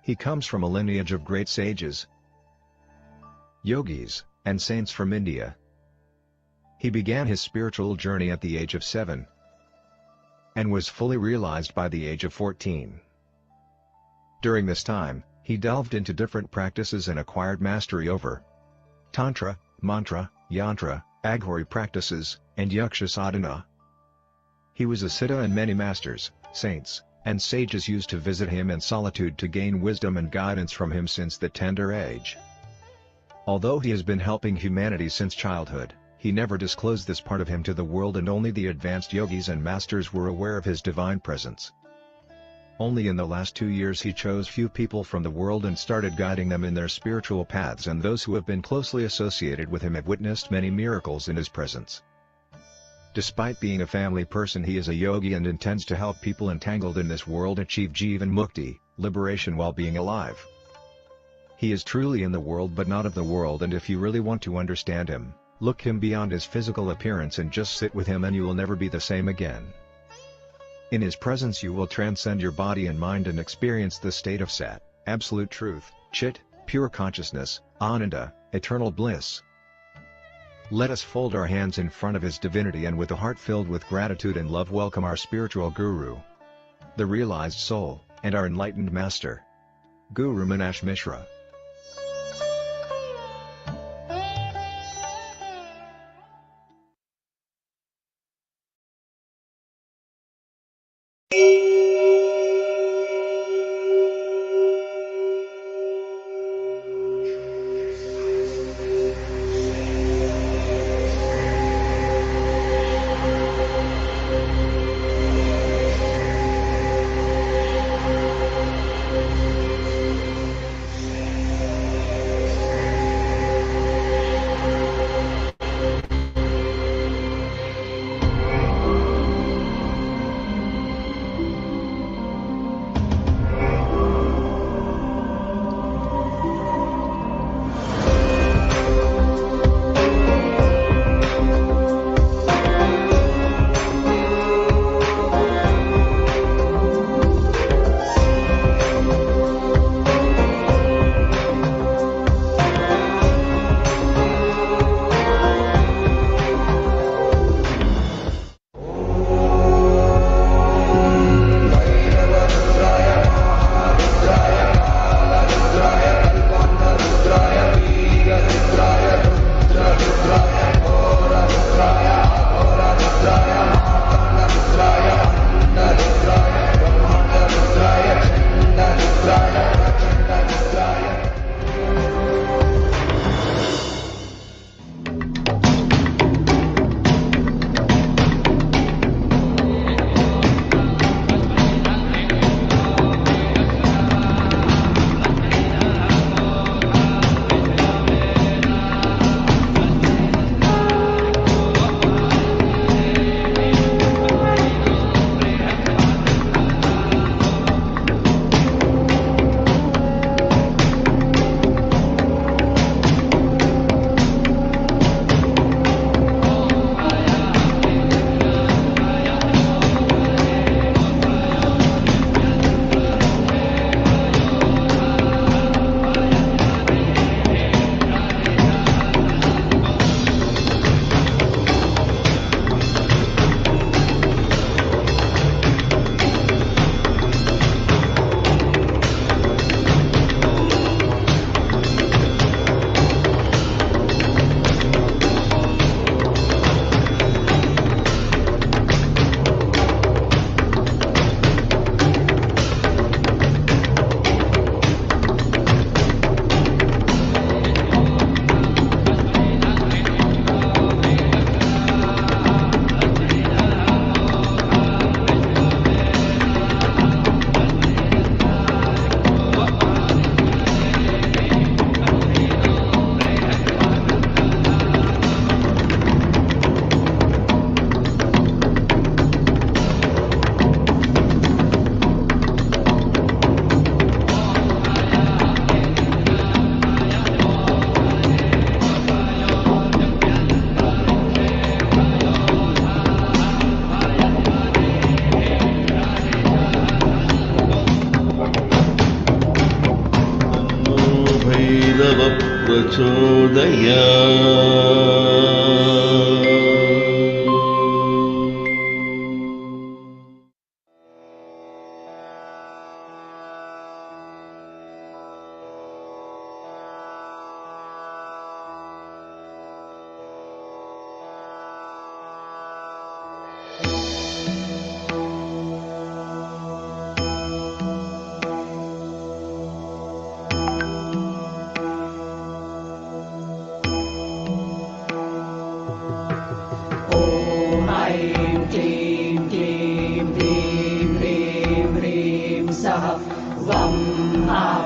He comes from a lineage of great sages, yogis, and saints from India. He began his spiritual journey at the age of 7 and was fully realized by the age of 14. During this time, he delved into different practices and acquired mastery over Tantra, Mantra, Yantra, Aghori practices, and Yaksha sadhana. He was a siddha, and many masters, saints, and sages used to visit him in solitude to gain wisdom and guidance from him since the tender age. Although he has been helping humanity since childhood, he never disclosed this part of him to the world, and only the advanced yogis and masters were aware of his divine presence. Only in the last 2 years he chose few people from the world and started guiding them in their spiritual paths, and those who have been closely associated with him have witnessed many miracles in his presence. Despite being a family person, he is a yogi and intends to help people entangled in this world achieve Jivan Mukti, liberation while being alive. He is truly in the world but not of the world, and if you really want to understand him, look him beyond his physical appearance and just sit with him, and you will never be the same again. In his presence you will transcend your body and mind and experience the state of Sat, absolute truth, Chit, pure consciousness, Ananda, eternal bliss. Let us fold our hands in front of his divinity and with a heart filled with gratitude and love welcome our spiritual guru, the realized soul, and our enlightened master, Guru Meenakshi Mishra.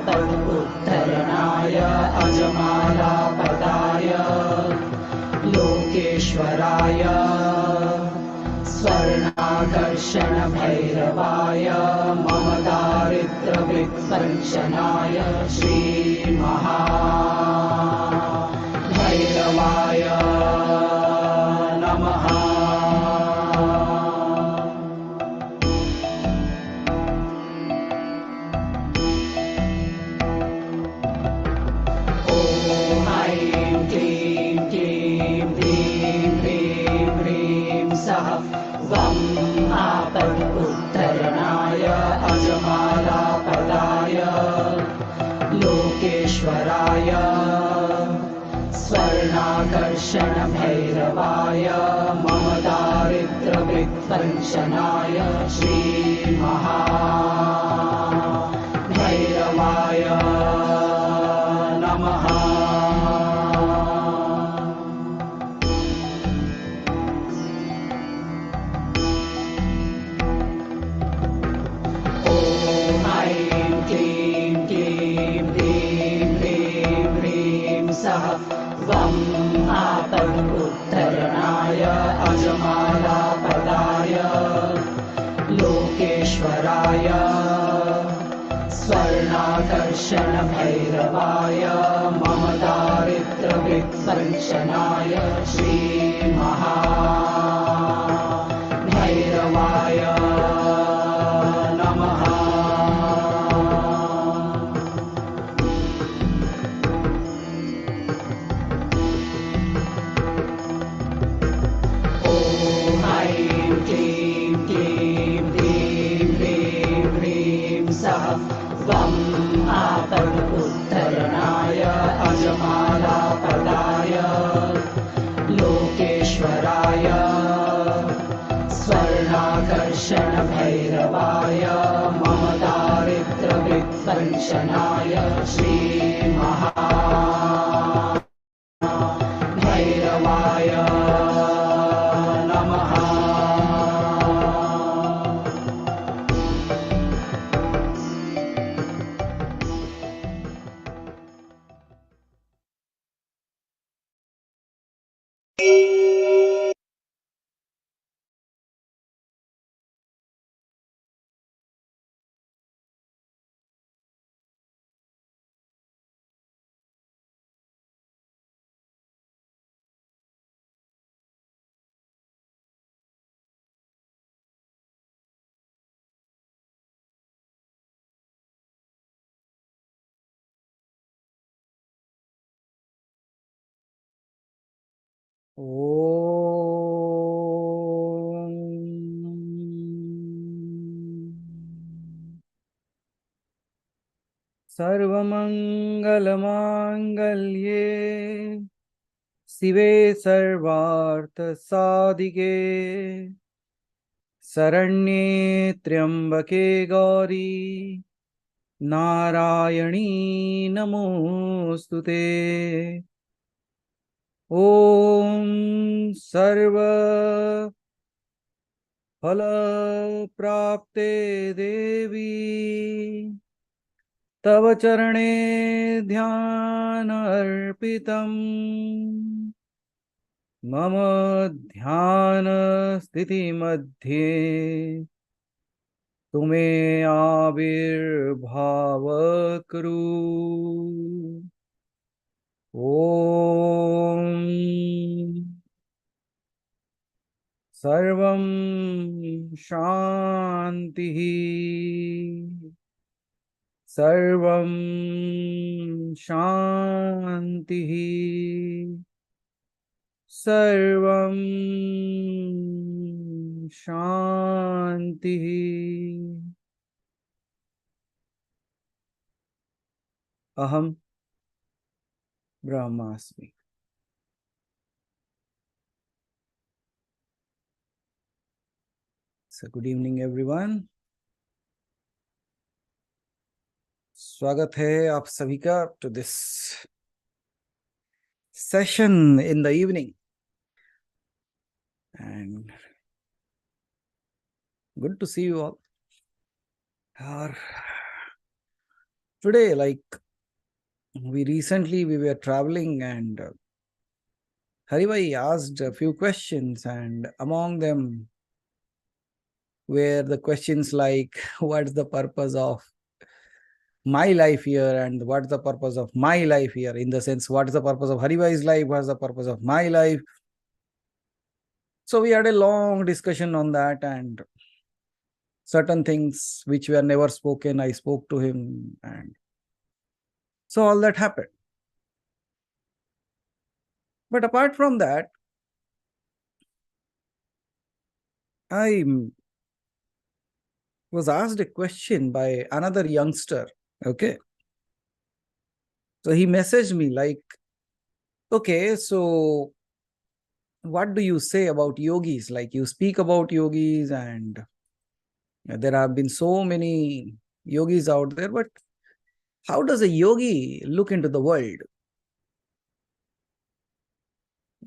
आपदुत्तरणाय अजमालापदाय लोकेश्वराय स्वर्णाकर्षणभैरवाय मम दारिद्र्यवित्पञ्चनाय श्रीमहाभैरवाय नमः। आपदुत्तरणाय अजमालापदाय लोकेश्वराय स्वर्णाकर्षणभैरवाय मम दारिद्र्यवित्पञ्चनाय श्रीमहाभैरवाय नमः। आपदुत्तरणाय अजमालापदाय लोकेश्वराय स्वर्णाकर्षणभैरवाय मम दारिद्र्यवित्पञ्चनाय श्रीमहाभैरवाय नमः। आपदुत्तरणाय अजमालापदाय लोकेश्वराय स्वर्णाकर्षणभैरवाय मम दारिद्र्यवित्पञ्चनाय श्रीमहाभैरवाय नमः। सर्वमंगलमांगल्ये शिवे सर्वार्थसाधिके शरण्ये त्र्यंबके गौरी नारायणी नमोस्तुते। ओम सर्व फल प्राप्ते देवी तव चरणे ध्यान अर्पितम्। मम ध्यान स्थिति मध्ये तुमे आविर्भाव कुरु। ओम सर्वं शांति सर्वं शान्तिः सर्वं शान्तिः अहं ब्रह्मास्मि. So good evening everyone. स्वागत है आप सभी का to this session in the evening. And good to see you all. Today, like we were traveling and Haribhai asked a few questions, and among them were the questions like, what's the purpose of my life here, and what's the purpose of my life here, in the sense, what is the purpose of Haribhai's life, what's the purpose of my life. So we had a long discussion on that, and certain things which were never spoken, I spoke to him, and so all that happened. But apart from that, I was asked a question by another youngster. Okay. So he messaged me like, okay, so what do you say about yogis? Like, you speak about yogis, and there have been so many yogis out there, but how does a yogi look into the world?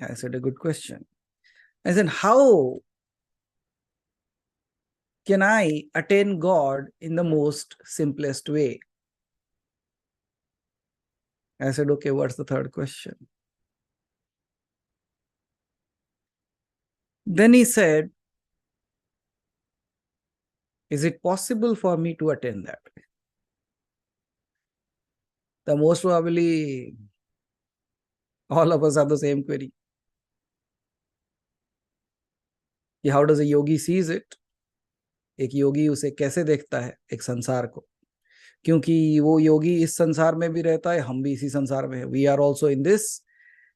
I said, a good question. I said, how can I attain God in the most simplest way? I said, okay, what's the third question? Then he said, is it possible for me to attain that? The most probably all of us have the same query. How does a yogi sees it? एक योगी उसे कैसे देखता है एक संसार को, क्योंकि वो योगी इस संसार में भी रहता है, हम भी इसी संसार में है. We are also in this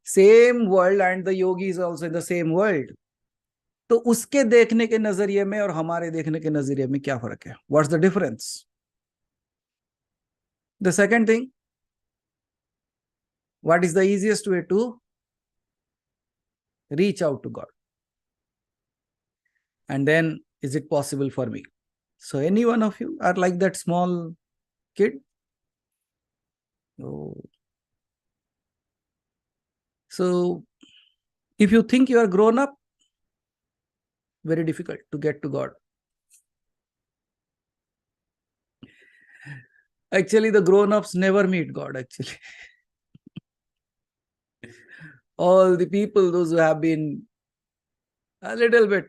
same world and the yogi is also in the same world. तो उसके देखने के नजरिए में और हमारे देखने के नजरिए में क्या फर्क है? What's the difference? The second thing, what is the easiest way to reach out to God? And then, is it possible for me? So any one of you are like that small kid? Oh. So if you think you are grown up, very difficult to get to God. Actually, the grown-ups never meet God, actually. All the people, those who have been a little bit,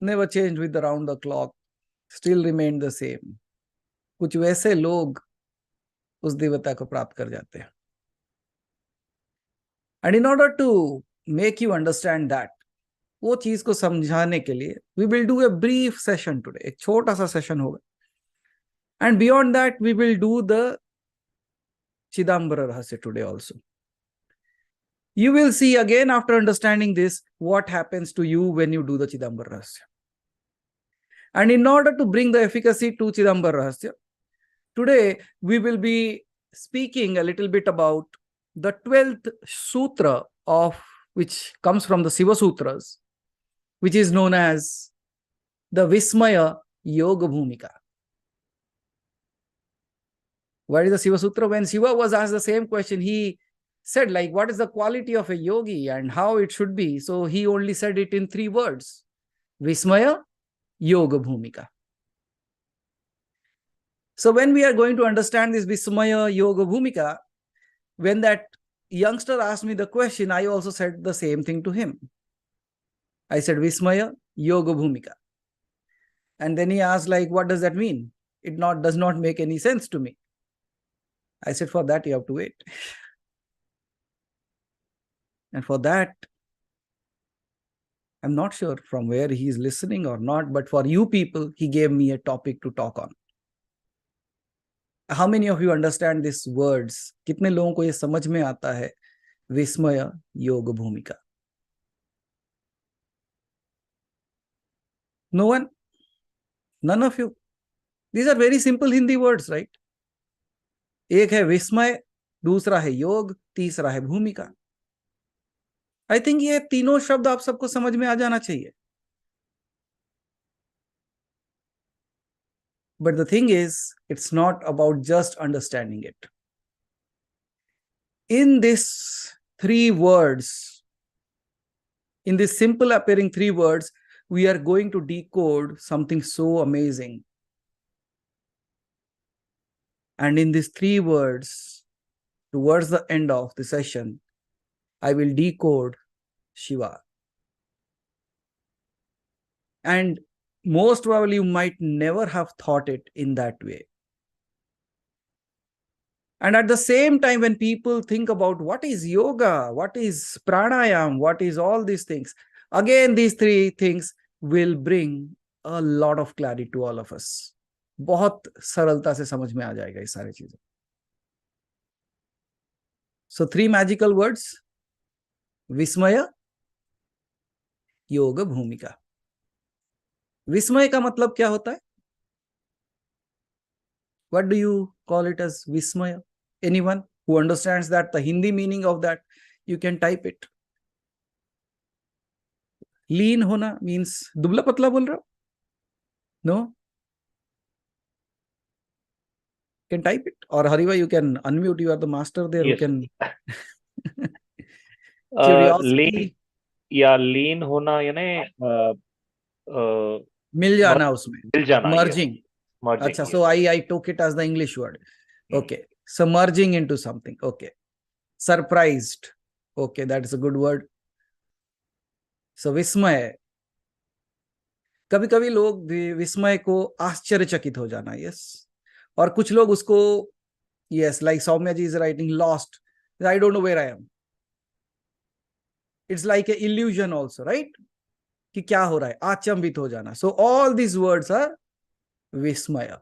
never changed with the round the clock, still remain the same. कुछ वैसे लोग उस देवता को प्राप्त कर जाते हैं. And in order to make you understand that, वो चीज को समझाने के लिए we will do a brief session today. एक छोटा सा सेशन होगा. And beyond that, we will do the Chidambara Rahasya today also. You will see again, after understanding this, what happens to you when you do the Chidambara Rahasya. And in order to bring the efficacy to Chidambara Rahasya, today we will be speaking a little bit about the 12th sutra of which comes from the Siva Sutras, which is known as the Vismaya Yoga Bhumika. What is the Siva Sutra? When Shiva was asked the same question, he said, like, what is the quality of a yogi and how it should be? So he only said it in 3 words. Vismaya Yoga Bhumika. So when we are going to understand this Vismaya Yoga Bhumika, when that youngster asked me the question, I also said the same thing to him. I said, Vismaya Yoga Bhumika. And then he asked, like, what does that mean? It does not make any sense to me. I said, for that you have to wait. And for that, I'm not sure from where he is listening or not, but for you people, he gave me a topic to talk on. How many of you understand these words? कितने लोगों को ये समझ में आता है विस्मय योग भूमिका? No one? None of you? These are very simple Hindi words, right? एक है विस्मय, दूसरा है योग, तीसरा है भूमिका. आई थिंक ये तीनों शब्द आप सबको समझ में आ जाना चाहिए. But the thing is, it's not about just understanding it. In these three words, in these simple appearing three words, we are going to decode something so amazing. And in these three words, towards the end of the session, I will decode Shiva. And most probably you might never have thought it in that way. And at the same time, when people think about what is yoga, what is pranayam, what is all these things, again, these three things will bring a lot of clarity to all of us. बहुत सरलता से समझ में आ जाएगा ये सारी चीजें. So 3 magical words: विस्मय, योग, भूमिका. विस्मय का मतलब क्या होता है? What do you call it as vismaya? Anyone who understands that, the Hindi meaning of that, you can type it. Lean hona means dubla patla bol raha ho? No? You can type it. Or Hariva, you can unmute. You are the master there. Yes. Who can curiosity. लीन होना यानी मिल जाना उसमें. मिल जाना. Merging. Merging. अच्छा, so I took it as the English word. Okay. So merging into something. Okay. Surprised. Okay, that is a good word. So विस्मय. कभी कभी लोग विस्मय को आश्चर्यचकित हो जाना. Yes. और कुछ लोग उसको, yes, like Soumya ji is writing, lost. I don't know where I am. It's like an illusion also, right? कि क्या हो रहा है, आचंबित हो जाना. So all these words are vismaya.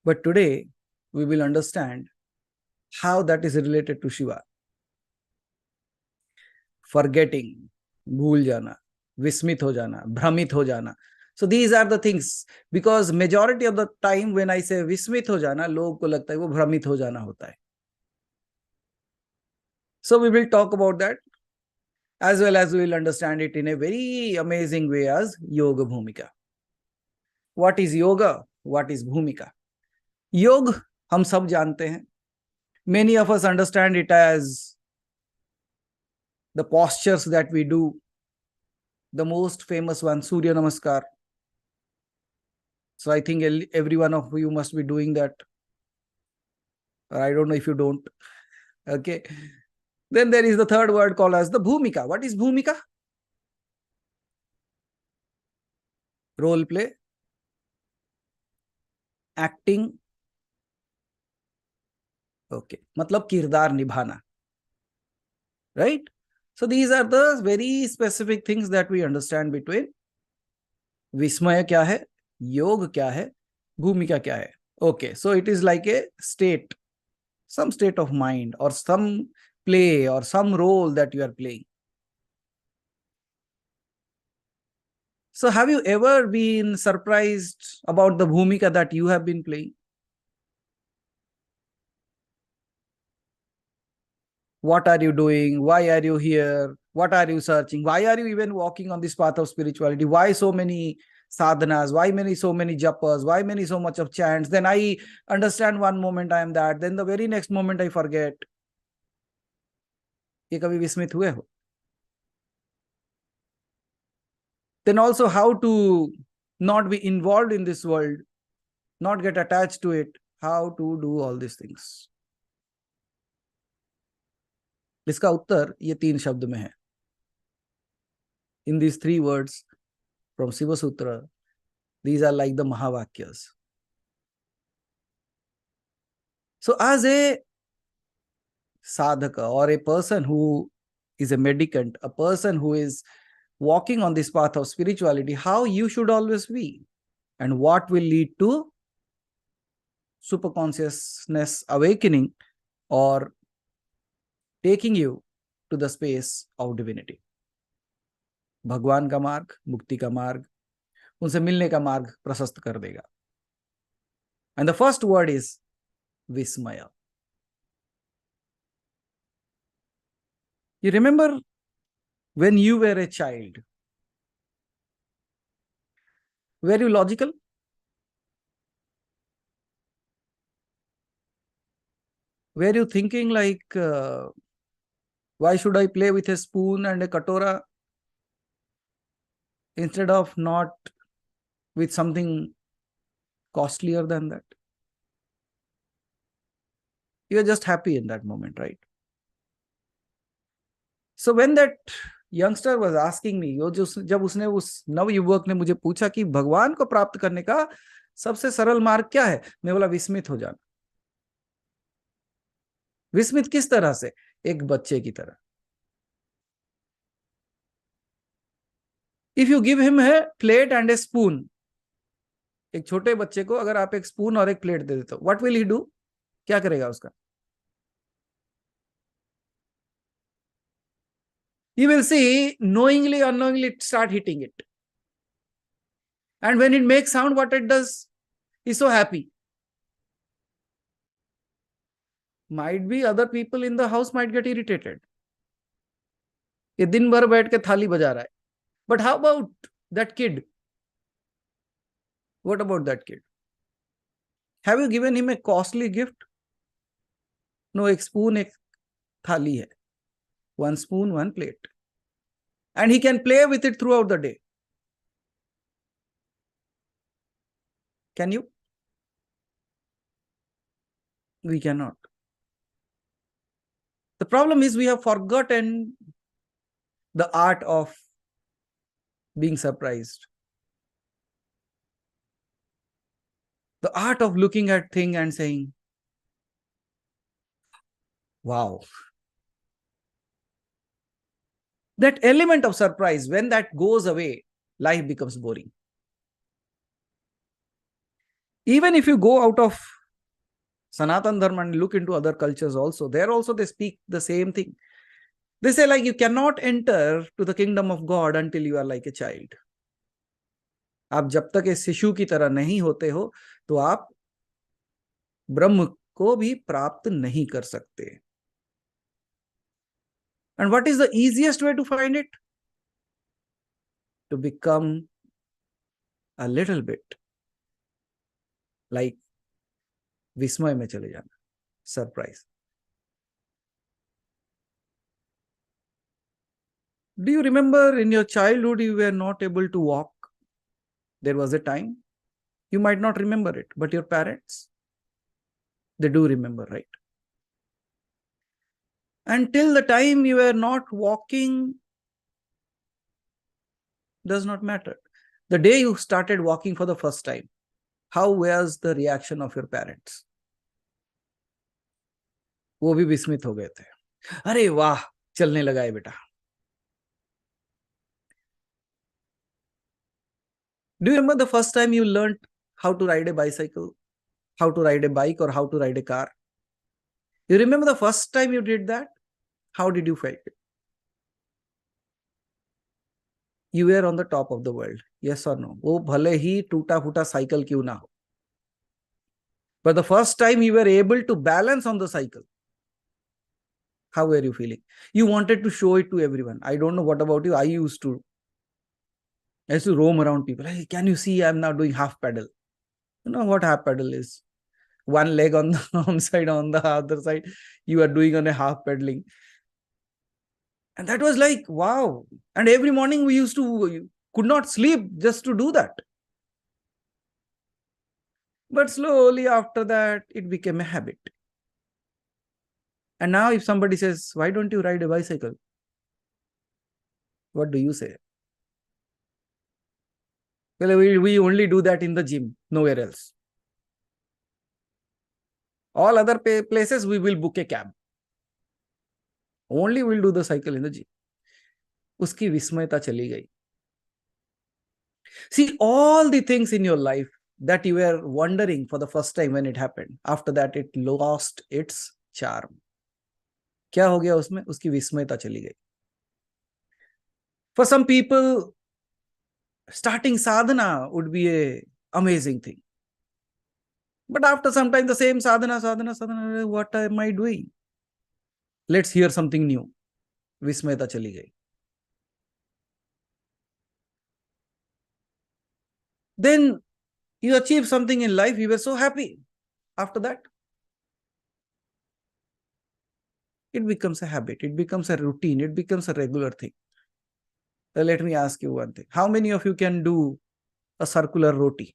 But today we will understand how that is related to Shiva. Forgetting, भूल जाना, विस्मित हो जाना, भ्रमित हो जाना. So these are the things, because majority of the time when I say विस्मित हो जाना, लोगों को लगता है वो भ्रमित हो जाना होता है. So we will talk about that, as well as we will understand it in a very amazing way as yoga bhumika. What is yoga? What is bhumika? Yoga हम सब जानते हैं. Many of us understand it as the postures that we do. The most famous one, Surya Namaskar. So I think every one of you must be doing that. Or I don't know if you don't. Okay. Then there is the third word called as the bhumika. What is bhumika? Role play, acting. Okay. मतलब किरदार निभाना. Right? So these are the very specific things that we understand between विस्मय क्या है, योग क्या है, भूमिका क्या है. Okay, so it is like a state, some state of mind or some play or some role that you are playing. So have you ever been surprised about the bhumika that you have been playing? What are you doing? Why are you here? What are you searching? Why are you even walking on this path of spirituality? Why so many sadhanas? Why so many japas? Why so much of chants? Then I understand one moment I am that. Then the very next moment I forget. ये कभी विस्मित हुए हो? Then also how to not be involved in this world, not get attached to it, how to do all these things. इसका उत्तर ये 3 शब्द में है. In these 3 words from Shiva Sutra, these are like the Mahavakyas. So as a sadhaka or a person who is a mendicant, a person who is walking on this path of spirituality, how you should always be and what will lead to super consciousness awakening or taking you to the space of divinity. भगवान का मार्ग, मुक्ति का मार्ग, उनसे मिलने का मार्ग प्रशस्त कर देगा. And the first word is Vismaya. You remember when you were a child, were you logical? Were you thinking like, why should I play with a spoon and a katora instead of not with something costlier than that? You are just happy in that moment, right? So when that youngster was asking me, जब उसने उस नवयुवक ने मुझे पूछा कि भगवान को प्राप्त करने का सबसे सरल मार्ग क्या है, मैं बोला विस्मित हो जाना. विस्मित किस तरह से? एक बच्चे की तरह. If you give him a plate and a spoon, एक छोटे बच्चे को अगर आप एक स्पून और एक प्लेट दे देते हो, what will he do? क्या करेगा उसका? You will see, knowingly, unknowingly, start hitting it. And when it makes sound, what it does, he's so happy. Might be other people in the house might get irritated. ये दिन भर बैठ के थाली बजा रहा है. But how about that kid? What about that kid? Have you given him a costly gift? No, एक spoon, एक थाली है. One spoon, one plate. And he can play with it throughout the day. Can you? We cannot. The problem is we have forgotten the art of being surprised. The art of looking at thing and saying, wow. That element of surprise, when that goes away, life becomes boring. Even if you go out of Sanatan Dharma and look into other cultures also, there also they speak the same thing. They say like you cannot enter to the kingdom of God until you are like a child. आप जब तक एक शिशु की तरह नहीं होते हो तो आप ब्रह्म को भी प्राप्त नहीं कर सकते. And what is the easiest way to find it? To become a little bit like विस्मय में चले जाना, surprise. Do you remember in your childhood you were not able to walk? There was a time. You might not remember it, but your parents, they do remember, right? Until the time you were not walking, does not matter. The day you started walking for the first time, how was the reaction of your parents? वो भी विस्मित हो गए थे. अरे वाह, चलने लगा है बेटा. Do you remember the first time you learned how to ride a bicycle, how to ride a bike, or how to ride a car? You remember the first time you did that? How did you feel? You were on the top of the world. Yes or no? वो भले ही टूटा फूटा cycle क्यों ना हो. But the first time you were able to balance on the cycle, how were you feeling? You wanted to show it to everyone. I don't know what about you. I used to roam around people. Hey, can you see I'm now doing half pedal? You know what half pedal is? One leg on the one side, on the other side, you are doing on a half pedaling. And that was like, wow. And every morning we could not sleep just to do that. But slowly after that, it became a habit. And now if somebody says, why don't you ride a bicycle? What do you say? Well, we only do that in the gym, nowhere else. All other places, we will book a cab. Only we'll do the cycle in the gym. उसकी विस्मयता चली गई. See, all the things in your life that you were wondering for the first time when it happened. After that, it lost its charm. क्या हो गया उसमें? उसकी विस्मयता चली गई. For some people, starting sadhana would be a amazing thing. But after some time, the same sadhana, what am I doing? Let's hear something new. विस्मयता चली गई. Then you achieve something in life, you were so happy. After that, it becomes a habit, it becomes a routine, it becomes a regular thing. Let me ask you one thing. How many of you can do a circular roti?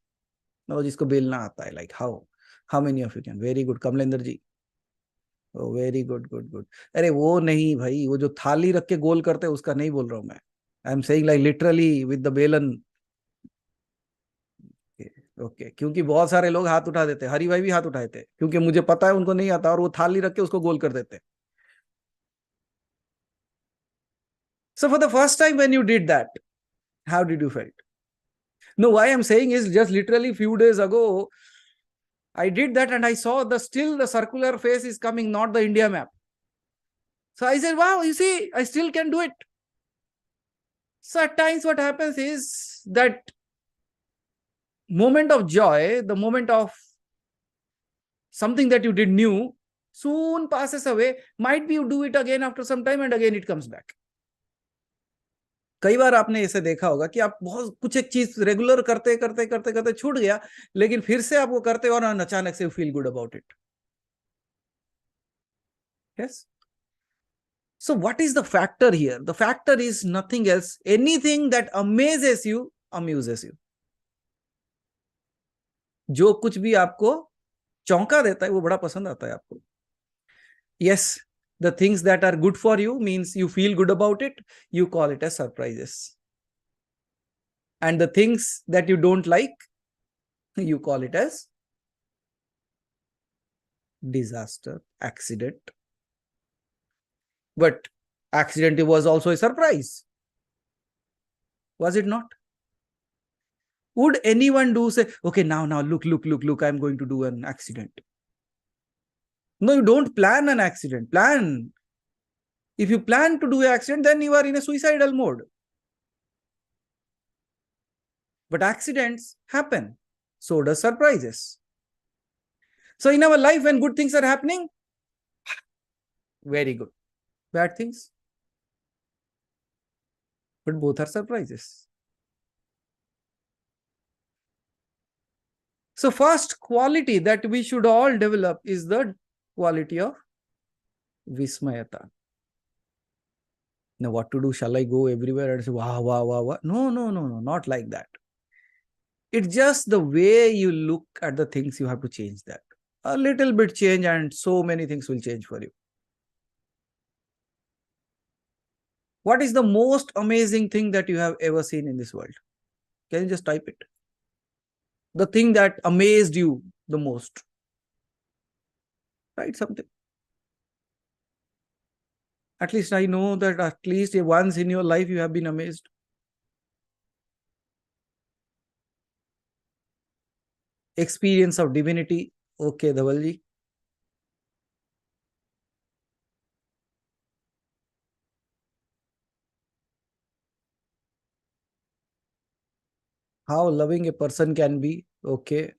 No, जिसको बेलना आता है, like how many of you can? Very good, Kamlendra ji. Oh, very good, good, good. अरे वो नहीं भाई, वो जो थाली रख के गोल करते हैं उसका नहीं बोल रहा हूँ मैं. I am saying like literally with the बेलन. ओके, क्योंकि बहुत सारे लोग हाथ उठा देते हैं. हरि भाई भी हाथ उठाए थे, क्योंकि मुझे पता है उनको नहीं आता, और वो थाली रख के उसको गोल कर देते. So for the first time when you did that, how did you felt? No, why I'm saying is just literally few days ago, I did that and I saw still the circular face is coming, not the India map. So I said, wow, you see, I still can do it. So at times what happens is that moment of joy, the moment of something that you did new, soon passes away. Might be you do it again after some time and again it comes back. कई बार आपने ऐसे देखा होगा कि आप बहुत कुछ एक चीज रेगुलर करते करते करते करते छूट गया, लेकिन फिर से आप वो करते और अचानक से feel good about it. Yes. So what is the factor here? The factor is nothing else. Anything that amazes you, amuses you. जो कुछ भी आपको चौंका देता है वो बड़ा पसंद आता है आपको. Yes, the things that are good for you means you feel good about it, you call it as surprises. And the things that you don't like, you call it as disaster, accident. But accident was also a surprise. Was it not? Would anyone do say, okay, now look, I'm going to do an accident? No, you don't plan an accident. Plan. If you plan to do an accident, then you are in a suicidal mode. But accidents happen. So does surprises. So in our life, when good things are happening, very good. Bad things, but both are surprises. So first quality that we should all develop is the quality of vismayata. Now what to do? Shall I go everywhere and say, wow, wow, wow, wow? No, not like that. It's just the way you look at the things, you have to change that. A little bit change and so many things will change for you. What is the most amazing thing that you have ever seen in this world? Can you just type it? The thing that amazed you the most. Write something. At least I know that at least once in your life you have been amazed. Experience of divinity. Okay, Dhavalji. How loving a person can be. Okay.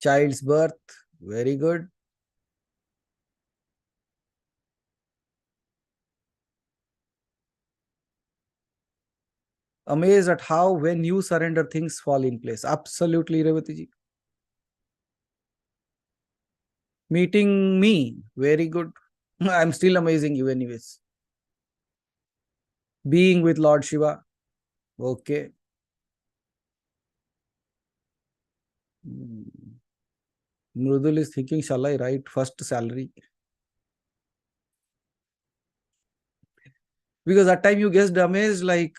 Child's birth. Very good. Amazed at how when you surrender things fall in place. Absolutely, Revati ji. Meeting me. Very good. I'm still amazing you anyways. Being with Lord Shiva. Okay. Mrudul is thinking, shall I write first salary? Because at time you guessed amazed like,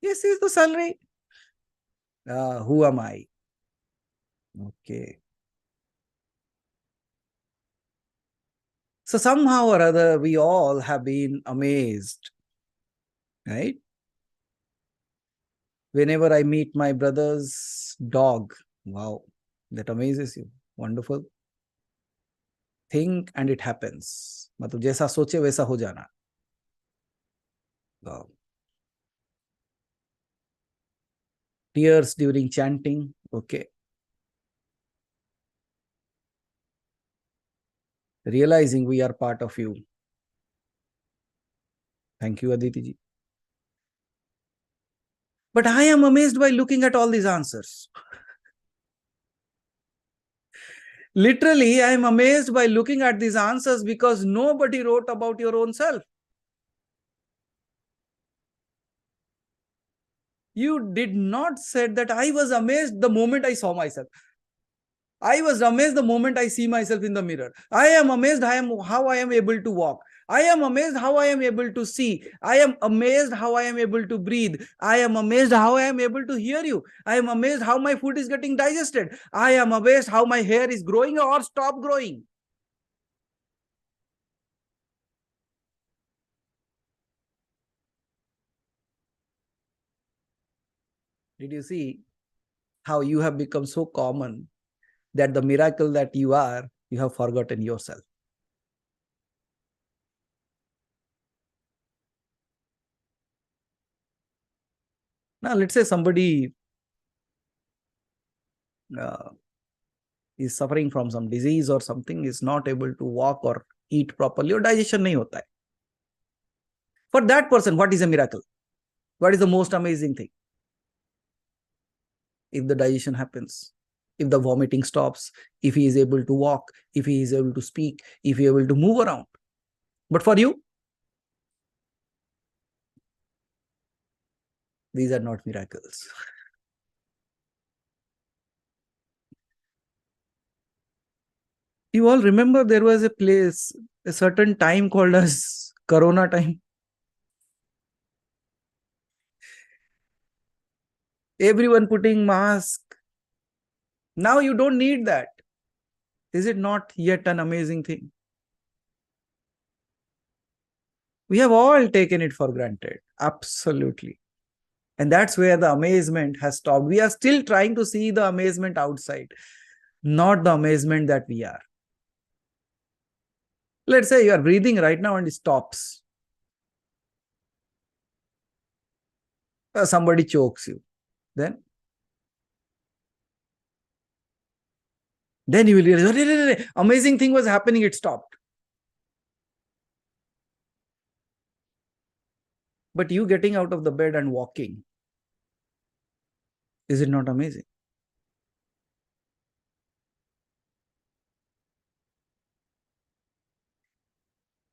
yes, is the salary. Who am I? Okay. So somehow or other, we all have been amazed, right? Whenever I meet my brother's dog, wow, that amazes you. Wonderful. Think and it happens. मतलब जैसा सोचे वैसा हो जाना. Wow. Tears during chanting. Okay. Realizing we are part of you. Thank you, Aditi ji. But I am amazed by looking at all these answers. Literally, I am amazed by looking at these answers because nobody wrote about your own self. You did not say that I was amazed the moment I saw myself. I was amazed the moment I see myself in the mirror. I am amazed how I am able to walk. I am amazed how I am able to see. I am amazed how I am able to breathe. I am amazed how I am able to hear you. I am amazed how my food is getting digested. I am amazed how my hair is growing or stop growing. Did you see how you have become so common that the miracle that you are, you have forgotten yourself? Now, let's say somebody is suffering from some disease or something, is not able to walk or eat properly, or digestion nahi hota hai. For that person, what is a miracle? What is the most amazing thing? If the digestion happens, if the vomiting stops, if he is able to walk, if he is able to speak, if he is able to move around. But for you, these are not miracles. You all remember there was a place, a certain time called as Corona time. Everyone putting mask. Now you don't need that. Is it not yet an amazing thing? We have all taken it for granted. Absolutely. And that's where the amazement has stopped. We are still trying to see the amazement outside, not the amazement that we are. Let's say you are breathing right now and it stops. Somebody chokes you. Then you will realize, amazing thing was happening, it stopped. But you getting out of the bed and walking, is it not amazing?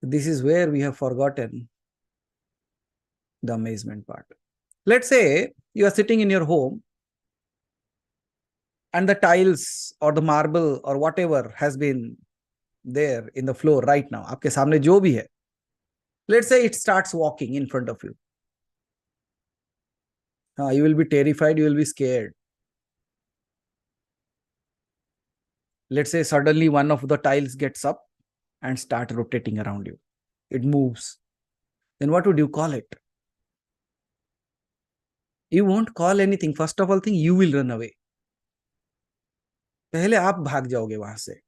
This is where we have forgotten the amazement part. Let's say you are sitting in your home and the tiles or the marble or whatever has been there in the floor right now, आपके सामने जो भी है, let's say it starts walking in front of you. You will be terrified, you will be scared. Let's say suddenly one of the tiles gets up and start rotating around you. It moves. Then what would you call it? You won't call anything. First of all thing, you will run away. पहले आप भाग जाओगे वहां से.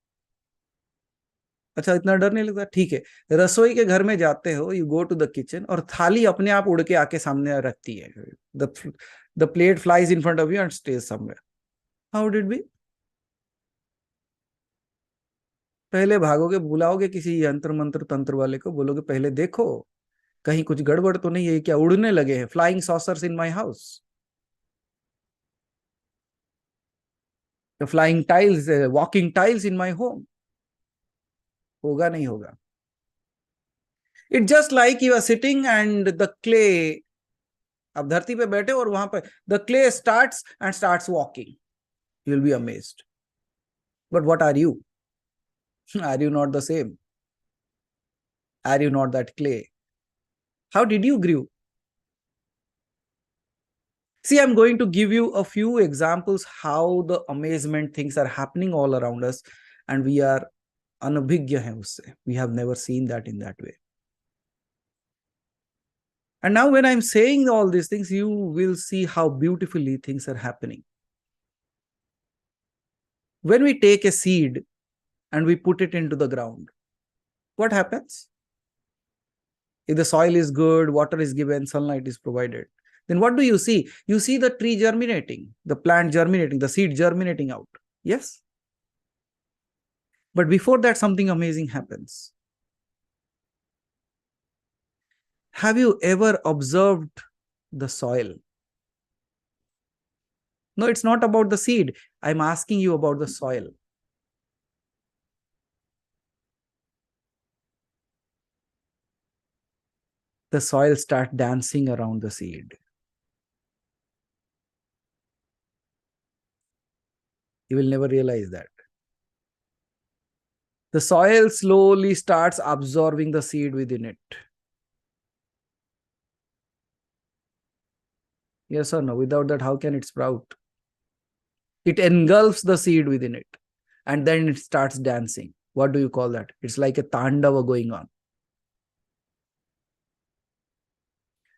अच्छा, इतना डर नहीं लगता? ठीक है. रसोई के घर में जाते हो, you go to the kitchen और थाली अपने आप उड़ के आके सामने रखती है. The plate flies in front of you and stays somewhere. How would it be? पहले भागोगे, बुलाओगे किसी यंत्र मंत्र तंत्र वाले को, बोलोगे पहले देखो कहीं कुछ गड़बड़ तो नहीं है, क्या उड़ने लगे हैं, flying saucers in my house, the flying tiles, walking tiles in my home. होगा नहीं होगा. It just like you are sitting and the clay, आप धरती पे बैठे और वहां पर the clay starts walking, you will be amazed. But what are you? Are you not the same? Are you not that clay? How did you grow? See, I'm going to give you a few examples how the amazement things are happening all around us and we are anabhigya hai usse. We have never seen that in that way. And now when I'm saying all these things, you will see how beautifully things are happening. When we take a seed and we put it into the ground, what happens? If the soil is good, water is given, sunlight is provided, then what do you see? You see the tree germinating, the plant germinating, the seed germinating out. Yes? But before that, something amazing happens. Have you ever observed the soil? No, it's not about the seed. I'm asking you about the soil. The soil starts dancing around the seed. You will never realize that. The soil slowly starts absorbing the seed within it. Yes or no? Without that, how can it sprout? It engulfs the seed within it, and then it starts dancing. What do you call that? It's like a tandava going on.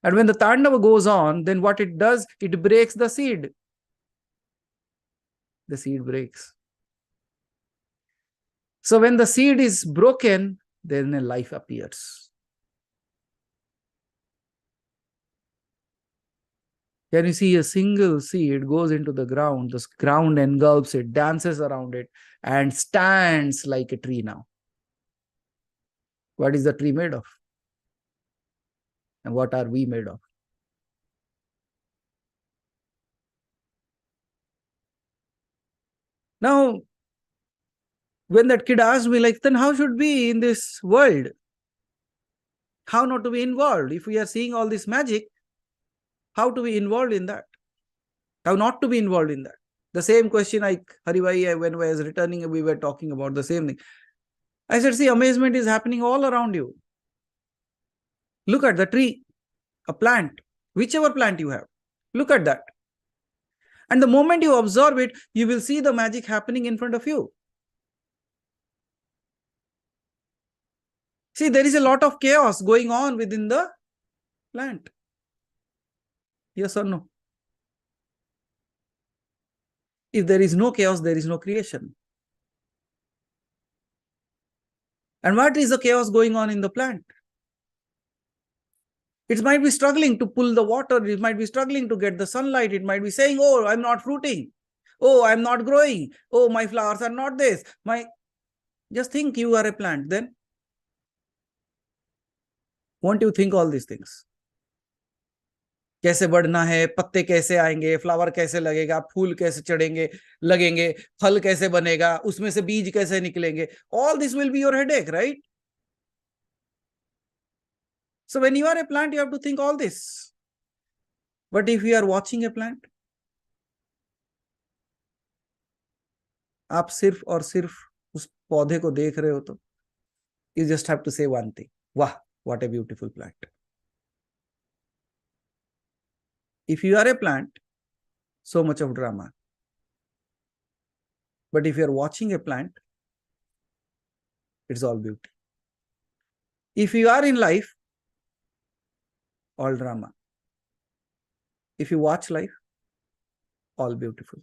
And when the tandava goes on, then what it does, it breaks the seed. The seed breaks. So when the seed is broken, then a life appears. Can you see a single seed goes into the ground, the ground engulfs it, dances around it, and stands like a tree now. What is the tree made of? And what are we made of? Now, when that kid asked me, like, then how should we in this world? How not to be involved? If we are seeing all this magic, how to be involved in that? How not to be involved in that? The same question Haribhai, when I was returning, we were talking about the same thing. I said, see, amazement is happening all around you. Look at the tree, a plant, whichever plant you have. Look at that. And the moment you observe it, you will see the magic happening in front of you. See, there is a lot of chaos going on within the plant. Yes or no? If there is no chaos, there is no creation. And what is the chaos going on in the plant? It might be struggling to pull the water. It might be struggling to get the sunlight. It might be saying, oh, I'm not fruiting. Oh, I'm not growing. Oh, my flowers are not this. Just think you are a plant then. Won't you think all these things? कैसे बढ़ना है, पत्ते कैसे आएंगे, flower कैसे लगेगा, फूल कैसे चढ़ेंगे, लगेंगे, फल कैसे बनेगा, उसमें से बीज कैसे निकलेंगे. All this will be your headache, right? So when you are a plant, you have to think all this. But if you are watching a plant, आप सिर्फ और सिर्फ उस पौधे को देख रहे हो तो you just have to say one thing. Wow, what a beautiful plant. If you are a plant, so much of drama. But if you are watching a plant, it's all beauty. If you are in life, all drama. If you watch life, all beautiful.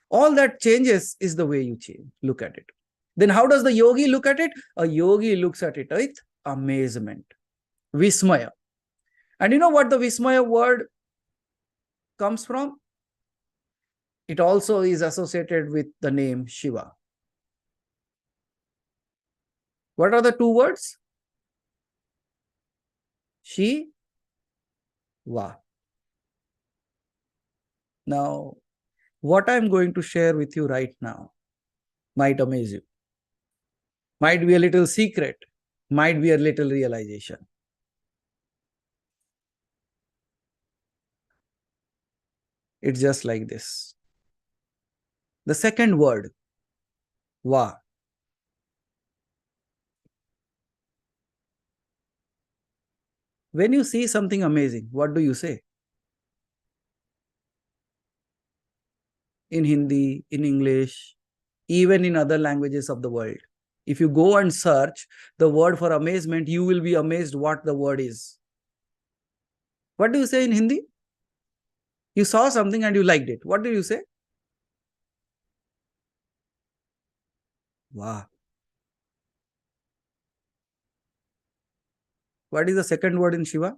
All that changes is the way you change. Look at it. Then how does the yogi look at it? A yogi looks at it with amazement. Vismaya. And you know what the Vismaya word comes from? It also is associated with the name Shiva. What are the two words? Shiva. Now, what I'm going to share with you right now might amaze you. Might be a little secret. Might be a little realization. It's just like this. The second word, Va. When you see something amazing, what do you say? In Hindi, in English, even in other languages of the world. If you go and search the word for amazement, you will be amazed what the word is. What do you say in Hindi? You saw something and you liked it. What do you say? Wow. What is the second word in Shiva?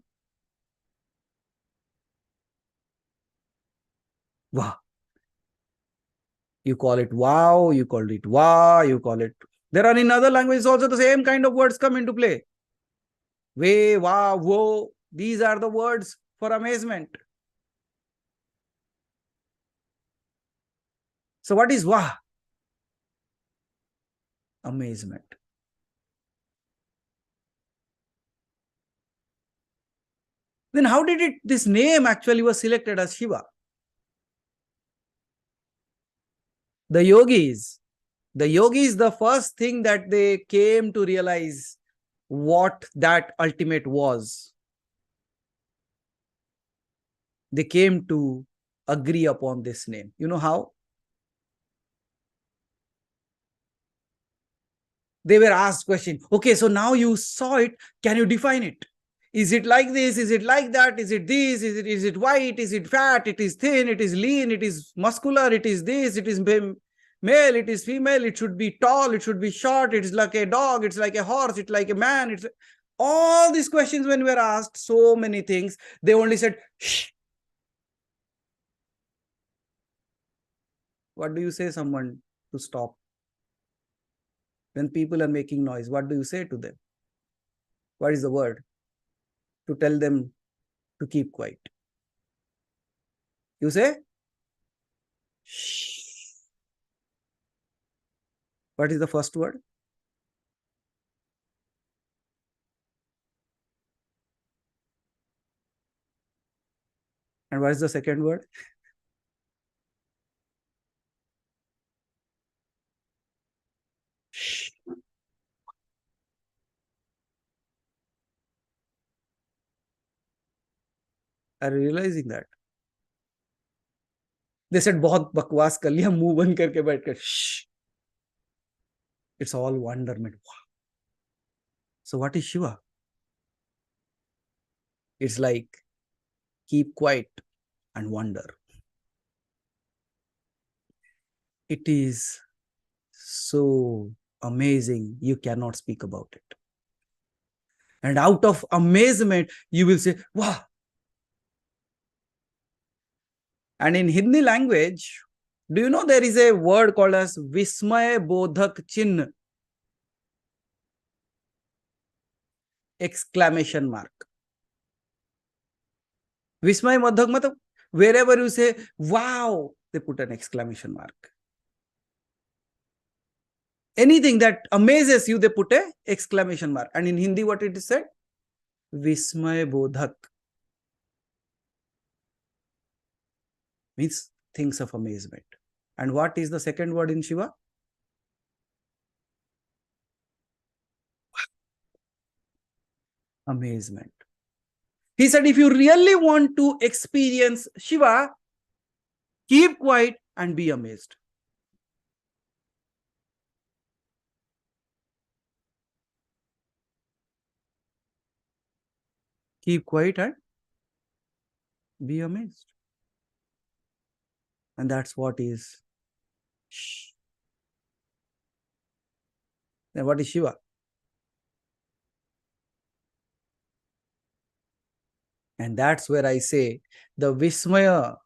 Wow. You call it wow, you call it wow, you call it. There are in other languages also the same kind of words come into play. Way, wow, whoa. These are the words for amazement. So what is wah? Amazement. Then how did this name actually was selected as Shiva? The yogis, the first thing that they came to realize what that ultimate was. They came to agree upon this name. You know how? They were asked question. Okay, so now you saw it. Can you define it? Is it like this? Is it like that? Is it this? Is it white? Is it fat? It is thin? It is lean? It is muscular? It is this? It is male? It is female? It should be tall? It should be short? It's like a dog? It's like a horse? It's like a man? It's all these questions when we were asked so many things. They only said, shh. What do you say someone to stop? When people are making noise, what do you say to them? What is the word? To tell them to keep quiet. You say, shh. What is the first word? And what is the second word? Shh. Are you realizing that? They said, बहुत बकवास कर लिया, मुंह बंद करके बैठकर. Shh. It's all wonderment. Wow. So what is Shiva? It's like keep quiet and wonder. It is so amazing, you cannot speak about it. And out of amazement, you will say, wow. And in Hindi language, do you know there is a word called as Vismay Bodhak Chin? Exclamation mark. Vismay Bodhak matlab, wherever you say, wow, they put an exclamation mark. Anything that amazes you, they put a exclamation mark. And in Hindi, what it is said? Vismay Bodhak. Means things of amazement. And what is the second word in Shiva? Amazement. He said, if you really want to experience Shiva, keep quiet and be amazed. Keep quiet and be amazed. And that's what is shh. Then what is Shiva? And that's where I say the Vismaya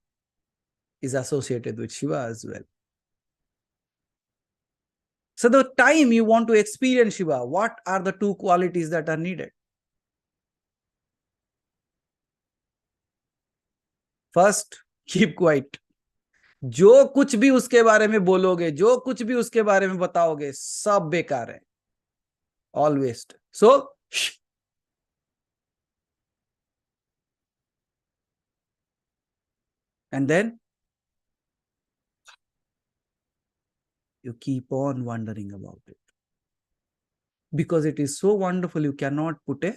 is associated with Shiva as well. So the time you want to experience Shiva, what are the two qualities that are needed? First, keep quiet. जो कुछ भी उसके बारे में बोलोगे, जो कुछ भी उसके बारे में बताओगे, सब बेकार है. All waste. So, shh. And then you keep on wondering about it. Because it is so wonderful, you cannot put a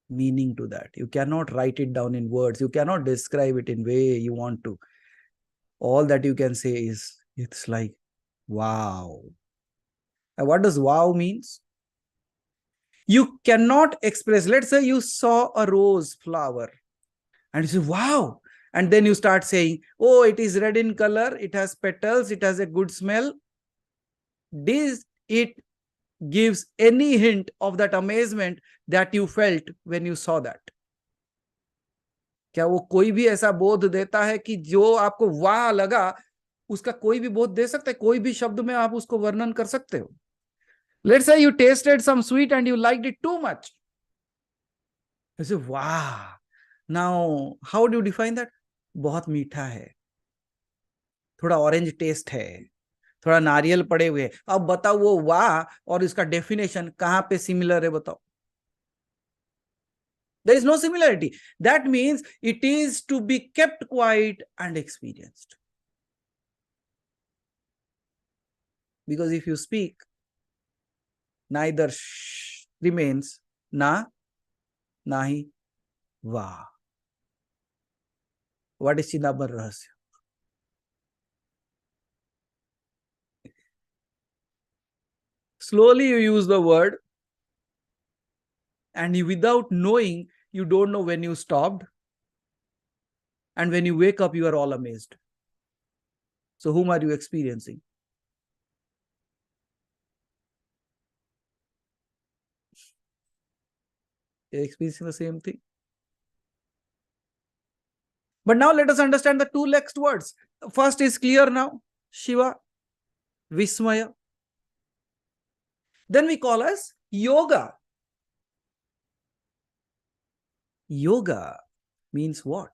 meaning to that. You cannot write it down in words. You cannot describe it in way you want to. All that you can say is, it's like, wow. And what does wow means? You cannot express. Let's say you saw a rose flower And you say, wow. And then you start saying, oh, it is red in color, it has petals, it has a good smell. This, it gives any hint of that amazement that you felt when you saw that? क्या वो कोई भी ऐसा बोध देता है कि जो आपको वाह लगा, उसका कोई भी बोध दे सकता है? कोई भी शब्द में आप उसको वर्णन कर सकते हो? Let's say you tasted some sweet and you liked it too much. You say, wow. Now, how do you define that? बहुत मीठा है, थोड़ा ऑरेंज टेस्ट है, थोड़ा नारियल पड़े हुए। अब बताओ वो वाह और इसका डेफिनेशन कहां पे सिमिलर है? बताओ। There is no similarity. That means it is to be kept quiet and experienced. Because if you speak, neither shh remains, na, nahi, va. What is Chidambar Rahasya? Slowly you use the word, and you, without knowing, you don't know when you stopped. And when you wake up, you are all amazed. So whom are you experiencing? You're experiencing the same thing. But now let us understand the two next words. First is clear now. Shiva, Vismaya. Then we call as yoga. Yoga means what?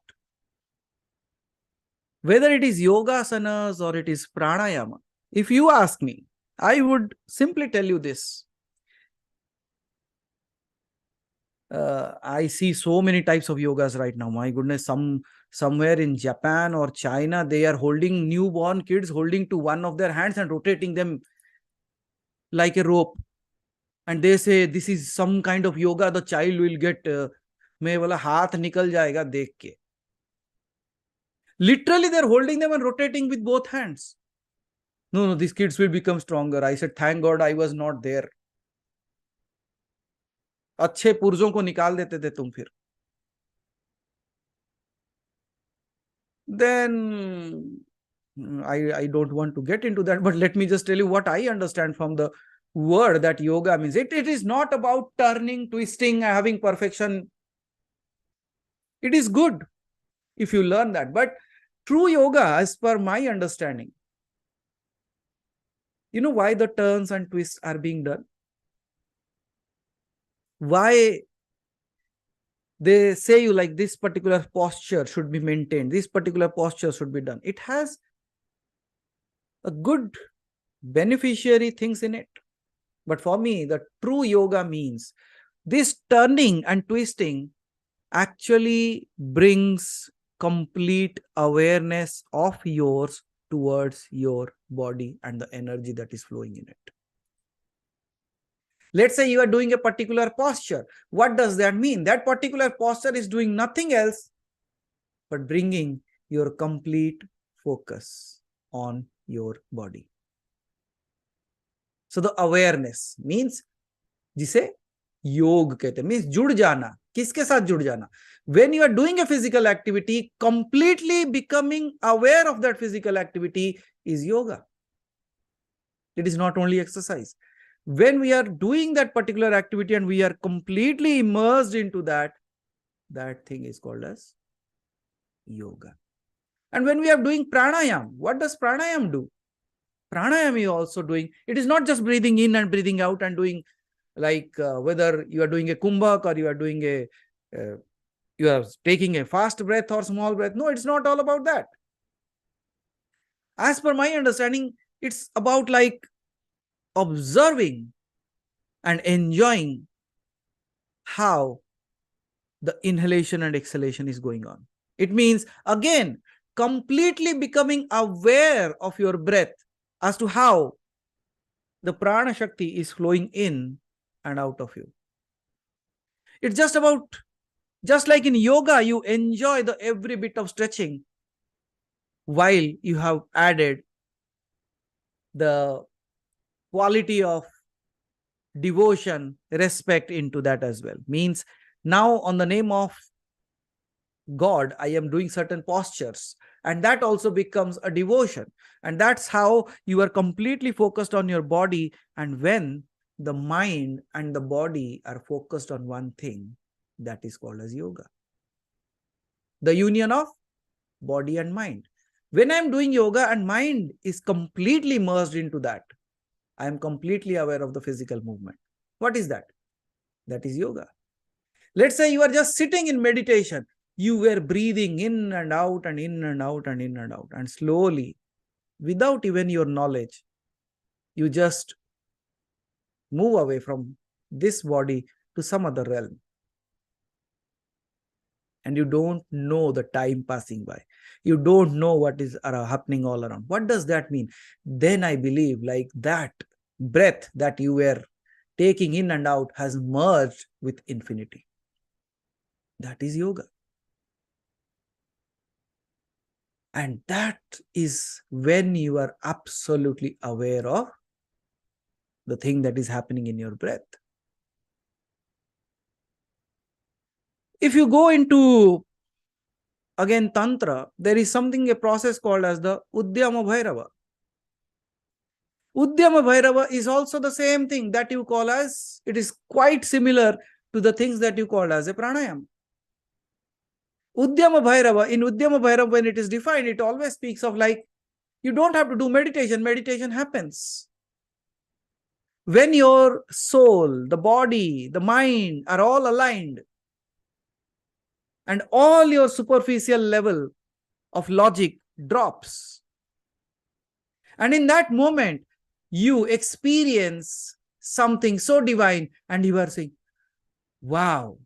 Whether it is yogasanas or it is pranayama, if you ask me, I would simply tell you this. I see so many types of yogas right now. My goodness, somewhere in Japan or China, they are holding newborn kids, holding to one of their hands and rotating them like a rope. And they say this is some kind of yoga the child will get. मैं बोला हाथ निकल जाएगा देख के. Literally, they're holding them and rotating with both hands. No, these kids will become stronger. I said, thank God I was not there. अच्छे पुर्जों को निकाल देते थे तुम फिर. Then I don't want to get into that, but let me just tell you what I understand from the word that yoga means. It is not about turning, twisting, having perfection. It is good if you learn that. But true yoga, as per my understanding, you know why the turns and twists are being done? Why they say you like this particular posture should be maintained, this particular posture should be done? It has a good beneficiary things in it. But for me, the true yoga means this turning and twisting actually brings complete awareness of yours towards your body and the energy that is flowing in it. Let's say you are doing a particular posture. What does that mean? That particular posture is doing nothing else but bringing your complete focus on your body. So the awareness means, जिसे योग कहते हैं, means जुड़ जाना. किसके साथ जुड़ जाना? When you are doing a physical activity, completely becoming aware of that physical activity is yoga. It is not only exercise. When we are doing that particular activity and we are completely immersed into that, that thing is called as yoga. And when we are doing pranayam, what does pranayam do? Pranayam is also doing, it is not just breathing in and breathing out and doing like whether you are doing a kumbhak or you are doing you are taking a fast breath or small breath. No, it's not all about that. As per my understanding, it's about like observing and enjoying how the inhalation and exhalation is going on. It means, again, completely becoming aware of your breath as to how the prana shakti is flowing in and out of you. It's just about, just like in yoga, you enjoy the every bit of stretching while you have added the quality of devotion, respect into that as well. Means now on the name of God, I am doing certain postures. And that also becomes a devotion. And that's how you are completely focused on your body. And when the mind and the body are focused on one thing, that is called as yoga. The union of body and mind. When I'm doing yoga and mind is completely merged into that, I am completely aware of the physical movement. What is that? That is yoga. Let's say you are just sitting in meditation. You were breathing in and out and in and out and in and out. And slowly, without even your knowledge, you just move away from this body to some other realm. And you don't know the time passing by. You don't know what is happening all around. What does that mean? Then I believe like that breath that you were taking in and out has merged with infinity. That is yoga. And that is when you are absolutely aware of the thing that is happening in your breath. If you go into, again, Tantra, there is something, a process called as the Udyama Bhairava. Udyama Bhairava is also the same thing that you call as, it is quite similar to the things that you call as a pranayama. Udyama Bhairava, in Udyama Bhairava, when it is defined, it always speaks of like, you don't have to do meditation, meditation happens. When your soul, the body, the mind are all aligned, and all your superficial level of logic drops. And in that moment, you experience something so divine, and you are saying, wow.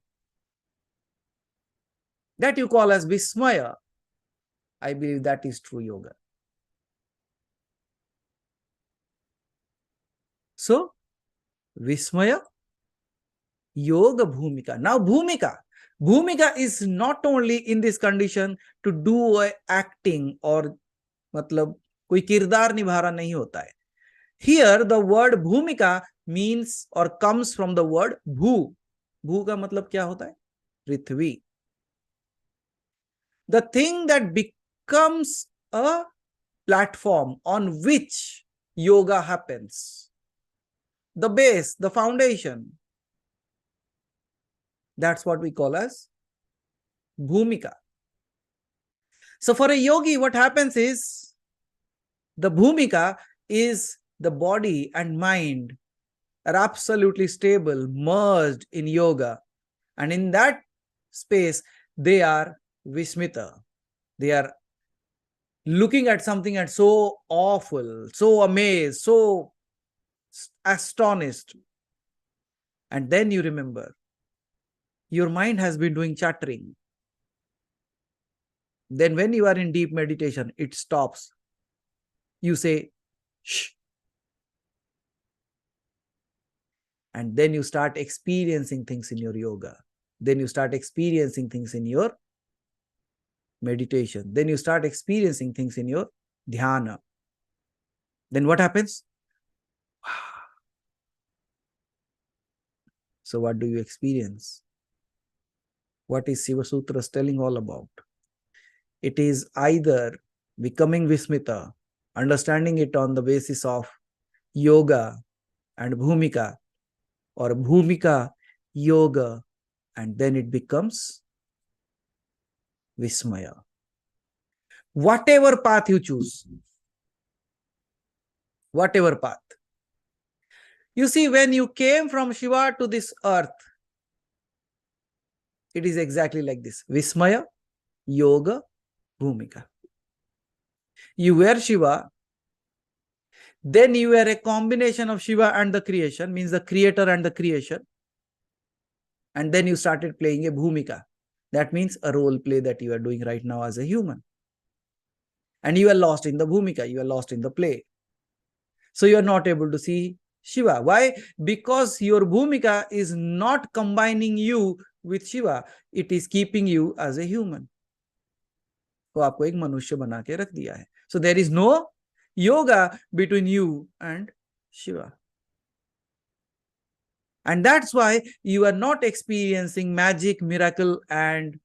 That you call as Vismaya. I believe that is true yoga. So, Vismaya, Yoga Bhumika. Now, Bhumika is not only in this condition to do acting or मतलब कोई किरदार निभा रहा नहीं होता है. Here, the word Bhumika means or comes from the word Bhu. Bhu का मतलब क्या होता है? पृथ्वी. The thing that becomes a platform on which yoga happens. The base, the foundation. That's what we call as Bhumika. So for a yogi, what happens is the Bhumika is the body and mind are absolutely stable, merged in yoga. And in that space, they are Vismita. They are looking at something and so awful, so amazed, so astonished. And then you remember, your mind has been doing chattering. Then when you are in deep meditation, it stops. You say, shh. And then you start experiencing things in your yoga. Then you start experiencing things in your meditation. Then you start experiencing things in your dhyana. Then what happens? So what do you experience? What is Shiva Sutras telling all about? It is either becoming Vismita, understanding it on the basis of yoga and Bhumika, or Bhumika, yoga, and then it becomes Vismaya. Whatever path you choose, whatever path. You see, when you came from Shiva to this earth, it is exactly like this. Vismaya, yoga, Bhumika. You were Shiva, then you were a combination of Shiva and the creation, means the creator and the creation. And then you started playing a Bhumika. That means a role play that you are doing right now as a human. And you are lost in the Bhumika, you are lost in the play. So you are not able to see Shiva. Why? Because your Bhumika is not combining you with Shiva. It is keeping you as a human. तो आपको एक मनुष्य बना के रख दिया है. So there is no yoga between you and Shiva. And that's why you are not experiencing magic, miracle, and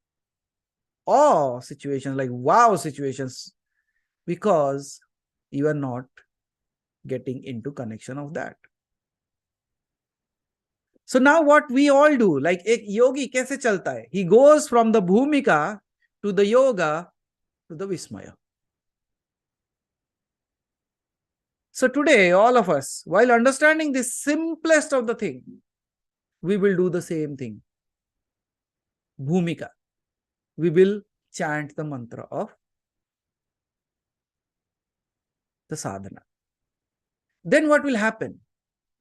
awe situations, like wow situations, because you are not getting into connection of that. So now what we all do, like एक योगी कैसे चलता है? He goes from the bhumika to the yoga to the vismaya. So today, all of us, while understanding the simplest of the thing, we will do the same thing. Bhumika. We will chant the mantra of the sadhana. Then what will happen?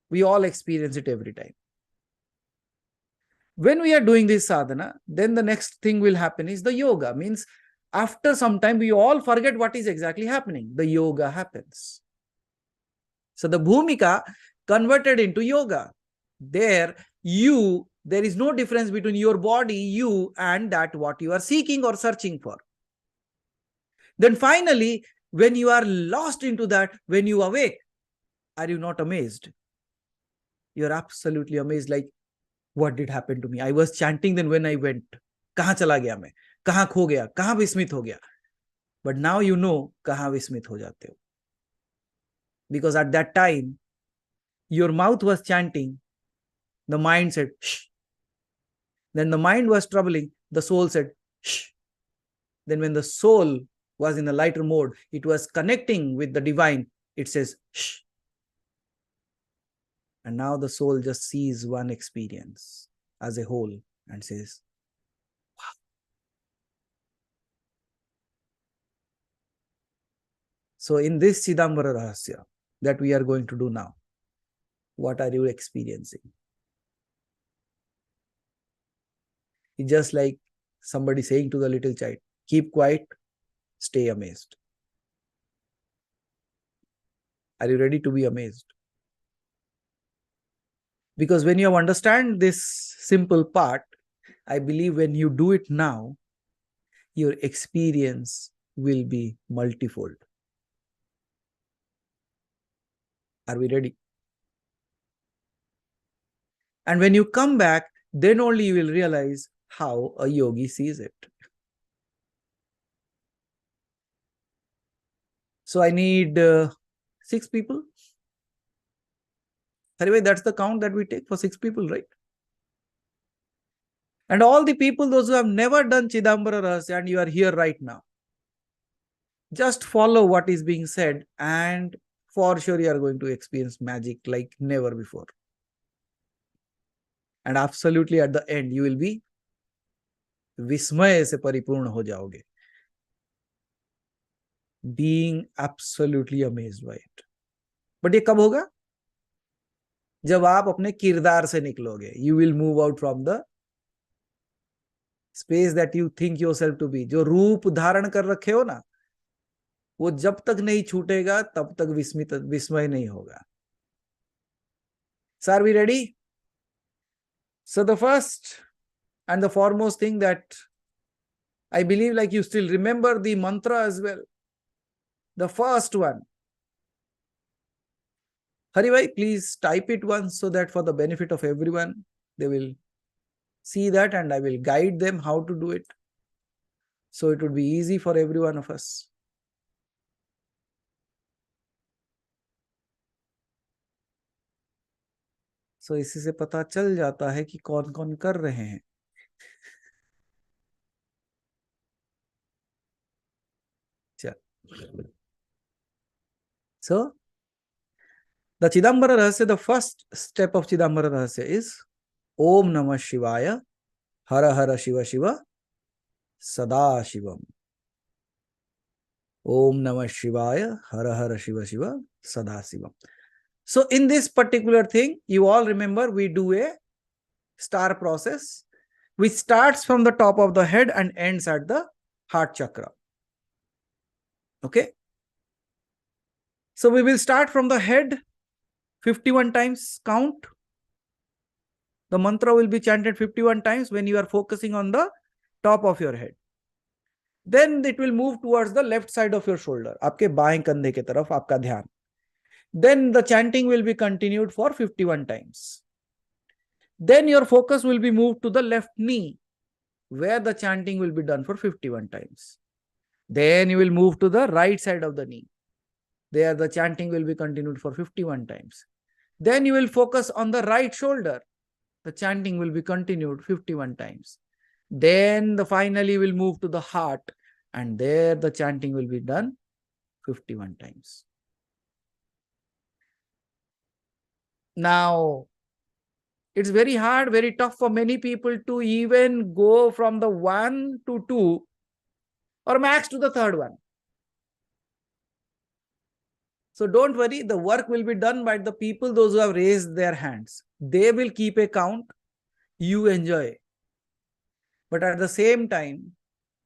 We all experience it every time. When we are doing this sadhana, then the next thing will happen is the yoga. Means after some time, we all forget what is exactly happening. The yoga happens. So the bhumika converted into yoga. There is no difference between your body, you, and that what you are seeking or searching for. Then finally, when you are lost into that, when you awake, are you not amazed? You are absolutely amazed, like, what did happen to me? I was chanting, then when I went, kahan chala gaya main? Kahan kho gaya? Kahan vismit ho gaya? But now you know kahan vismit ho jate ho. Because at that time, your mouth was chanting, the mind said, shh. Then the mind was troubling, the soul said, shh. Then when the soul was in a lighter mode, it was connecting with the divine, it says, shh. And now the soul just sees one experience as a whole and says, wow. So in this Chidambara Rahasya that we are going to do now, what are you experiencing? It's just like somebody saying to the little child, keep quiet, stay amazed. Are you ready to be amazed? Because when you understand this simple part, I believe when you do it now, your experience will be multifold. Are we ready? And when you come back, then only you will realize how a yogi sees it. So I need 6 people. Anyway, that's the count that we take for 6 people, right? And all the people, those who have never done Chidambara Rahasya and you are here right now, just follow what is being said and for sure you are going to experience magic like never before. And absolutely at the end, you will be vismaya se paripurna ho jaoge. Being absolutely amazed by it. But ये कब होगा? जब आप अपने किरदार से निकलोगे. You will move out from the space that you think yourself to be. जो रूप धारण कर रखे हो ना, वो जब तक नहीं छूटेगा तब तक विस्मय नहीं होगा. So are we ready? So the first and the foremost thing that I believe, like you still remember the mantra as well. The first one. Hari bhai, please type it once so that for the benefit of everyone, they will see that and I will guide them how to do it. So it would be easy for every one of us. So इसी से पता चल जाता है कि कौन कौन कर रहे हैं. So the Chidambara Rahasya, the first step of Chidambara Rahasya is Om Namah Shivaya, Hara Hara Shiva Shiva, Sada Shivam. Om Namah Shivaya, Hara Hara Shiva Shiva, Sada Shivam. So in this particular thing, you all remember we do a star process which starts from the top of the head and ends at the heart chakra. Okay. So we will start from the head, 51 times count. The mantra will be chanted 51 times when you are focusing on the top of your head. Then it will move towards the left side of your shoulder. आपके बाएं कंधे के तरफ आपका ध्यान. Then the chanting will be continued for 51 times. Then your focus will be moved to the left knee. where the chanting will be done for 51 times. Then you will move to the right side of the knee. There the chanting will be continued for 51 times. Then you will focus on the right shoulder. The chanting will be continued 51 times. Then finally will move to the heart, and there the chanting will be done 51 times. Now, it's very hard, very tough for many people to even go from the 1 to 2 or max to the third one. So don't worry, the work will be done by the people, those who have raised their hands. They will keep a count. You enjoy. But at the same time,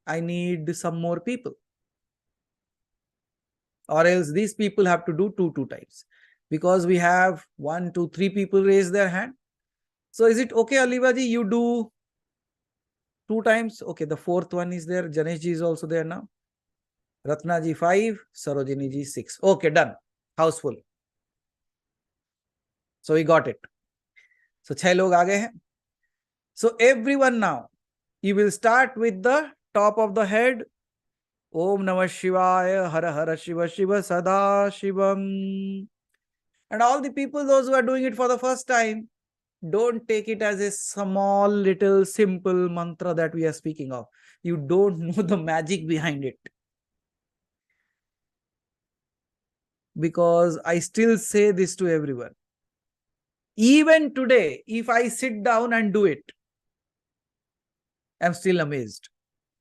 I need some more people. Or else these people have to do two times. Because we have 1, 2, 3 people raise their hand. So is it okay, Alivaji, you do 2 times? Okay, the fourth one is there. Janesh ji is also there now. Ratna ji 5, Sarojini ji 6. Okay, done. House full. So we got it. So 6 log aa gaye hain. So everyone now, you will start with the top of the head. Om Namah Shivaya, Hara Hara Shiva Shiva Sada Shivam. And all the people, those who are doing it for the first time, don't take it as a small little simple mantra that we are speaking of. You don't know the magic behind it. Because I still say this to everyone. Even today, if I sit down and do it, I'm still amazed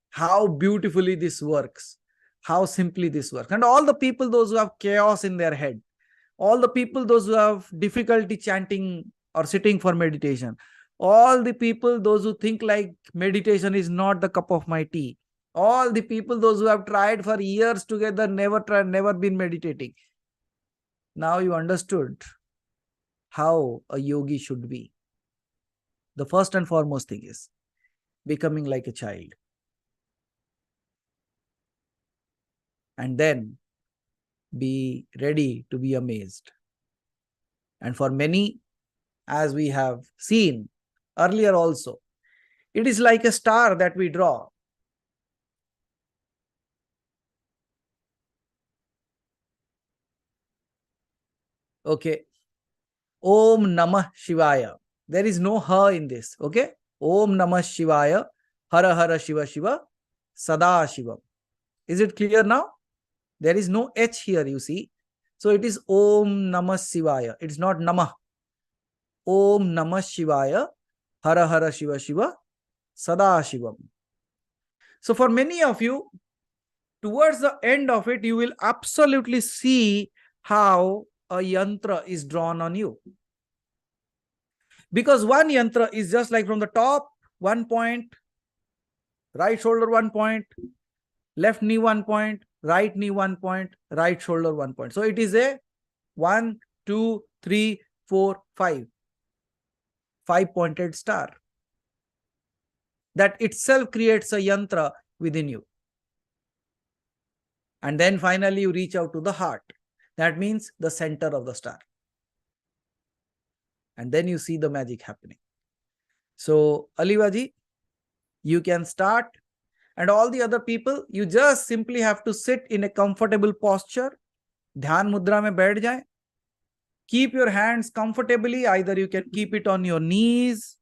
how beautifully this works, how simply this works. And all the people, those who have chaos in their head, all the people, those who have difficulty chanting or sitting for meditation, all the people, those who think like meditation is not the cup of my tea, all the people, those who have tried for years together, never been meditating. Now you understood how a yogi should be. The first and foremost thing is becoming like a child. And then be ready to be amazed. And for many, as we have seen earlier also, it is like a star that we draw. Okay. Om Namah Shivaya. There is no ha in this. Okay. Om Namah Shivaya. Hara Hara Shiva Shiva. Sada Shivam. Is it clear now? There is no H here, you see. So it is Om Namah Shivaya. It's not Namah. Om Namah Shivaya. Hara Hara Shiva Shiva. Sada Shivam. So for many of you, towards the end of it, you will absolutely see how a yantra is drawn on you. Because one yantra is just like from the top, 1 point, right shoulder 1 point, left knee 1 point, right knee 1 point, right shoulder 1 point. So it is a 1, 2, 3, 4, 5. 5-pointed star. That itself creates a yantra within you. And then finally you reach out to the heart. That means the center of the star. And then you see the magic happening. So, Alivaji, you can start. And all the other people, you just simply have to sit in a comfortable posture. Dhyan mudra mein baith jaye. Keep your hands comfortably. Either you can keep it on your knees,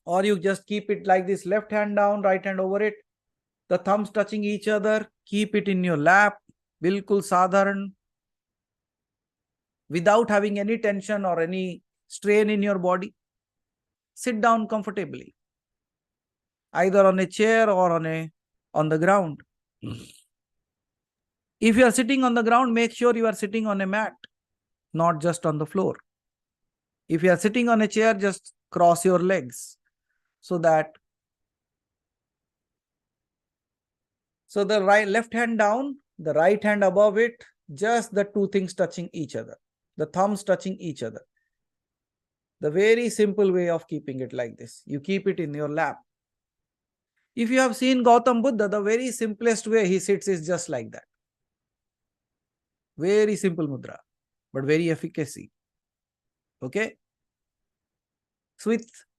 or you just keep it like this, left hand down, right hand over it. The thumbs touching each other. Keep it in your lap. Bilkul sadharan. Without having any tension or any strain in your body. Sit down comfortably. Either on a chair or on the ground. If you are sitting on the ground, make sure you are sitting on a mat, not just on the floor. If you are sitting on a chair, just cross your legs so that the left hand down, the right hand above it, just the two things touching each other, the thumbs touching each other. The very simple way of keeping it like this. You keep it in your lap. If you have seen Gautam Buddha, the very simplest way he sits is just like that. Very simple mudra, but very efficacy. Okay? So with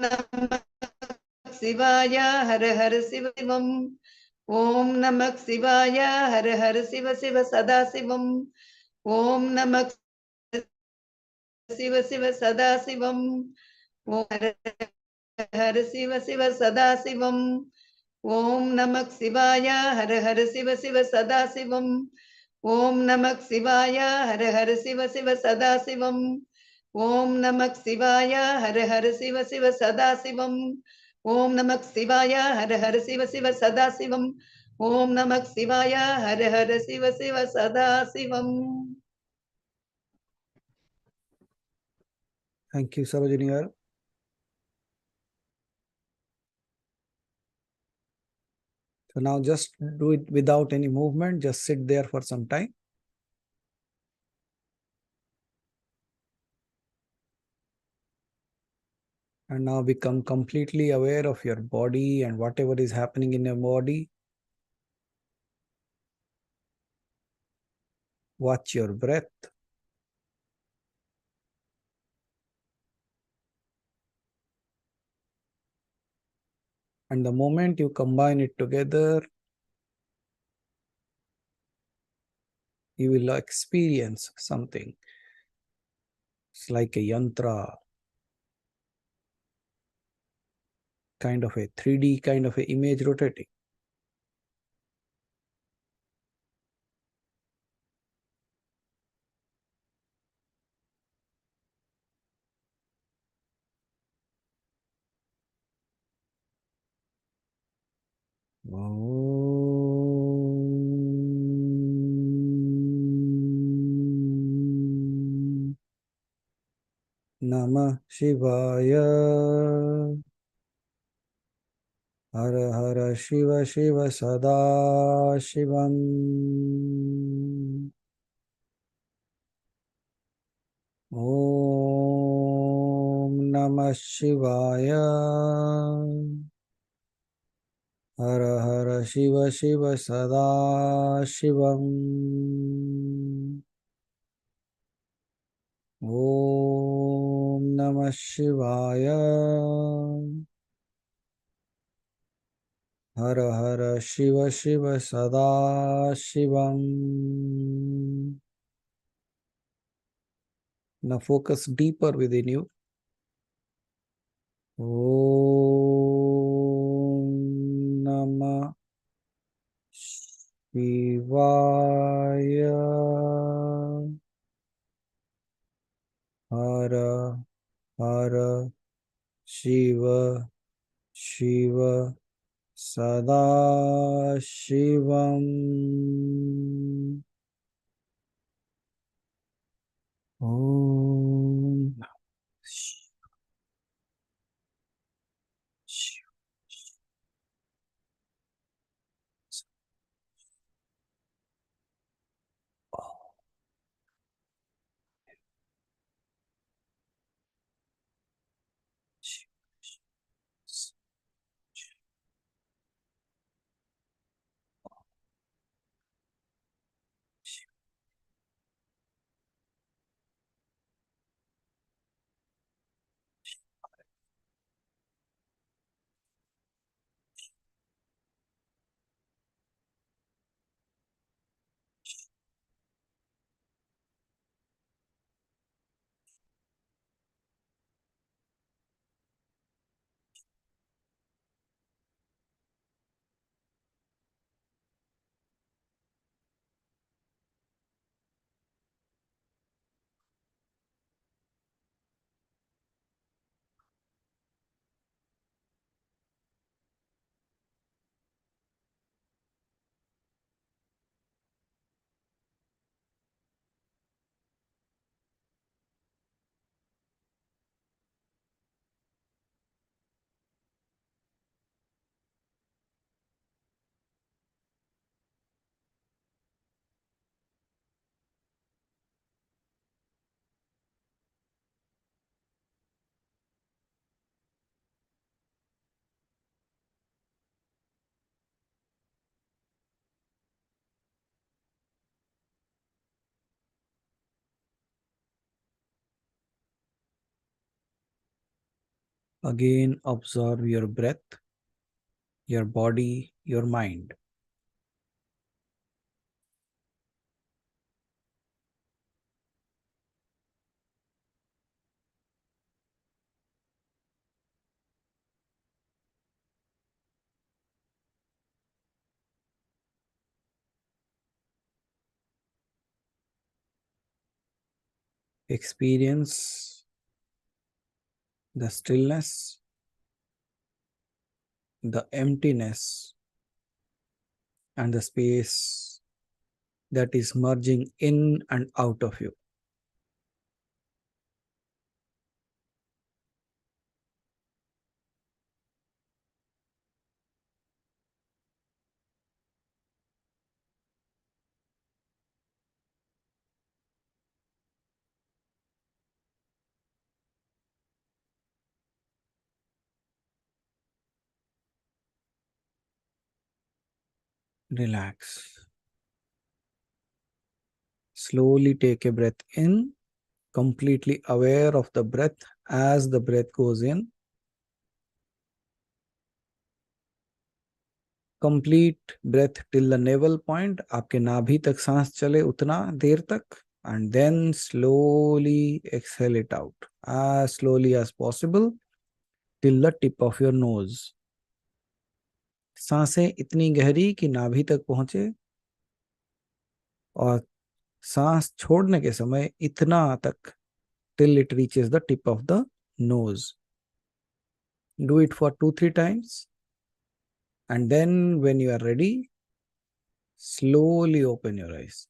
नमः शिवाय हर हर शिव शिवम ओम नमः शिवाय हर हर शिव शिव सदा शिवम ओम नमः शिव शिव सदा शिवम ओम हर हर शिव शिव सदा शिवम ओम नमः शिवाय हर हर शिव शिव सदा शिवम ओम नमः शिवाय हर हर शिव शिव सदा शिवम ओम नमः शिवाय हर हर शिव शिव सदा शिवम ओम नमः शिवाय हर हर शिव शिव सदा शिवम ओम नमः शिवाय हर हर शिव शिव सदा Shivam. Thank you, Sarojini. So now just do it without any movement. Just sit there for some time. And now become completely aware of your body and whatever is happening in your body. Watch your breath. And the moment you combine it together, you will experience something. It's like a yantra, kind of a 3D kind of a image rotating. Namah Shivaya. Har Har Shiva Shiva Sada Shivam. Om Namah Shivaya. Har Har Shiva Shiva Sada Shivam. Om Namah Shivaya. Har Har Shiva Shiva Sada Shivam. Now focus deeper within you. Om Namah Shivaya. Har Har Shiva Shiva Sada Shivam. Om Again, observe your breath, your body, your mind. Experience the stillness, the emptiness, and the space that is merging in and out of you. Relax. Slowly take a breath in, completely aware of the breath as the breath goes in. Complete breath till the navel point. आपके नाभि तक सांस चले उतना देर तक. And then slowly exhale it out as slowly as possible till the tip of your nose. सांसें इतनी गहरी कि नाभि तक पहुंचे और सांस छोड़ने के समय इतना तक till it reaches the tip of the nose. Do it for 2-3 times. And then when you are ready, slowly open your eyes.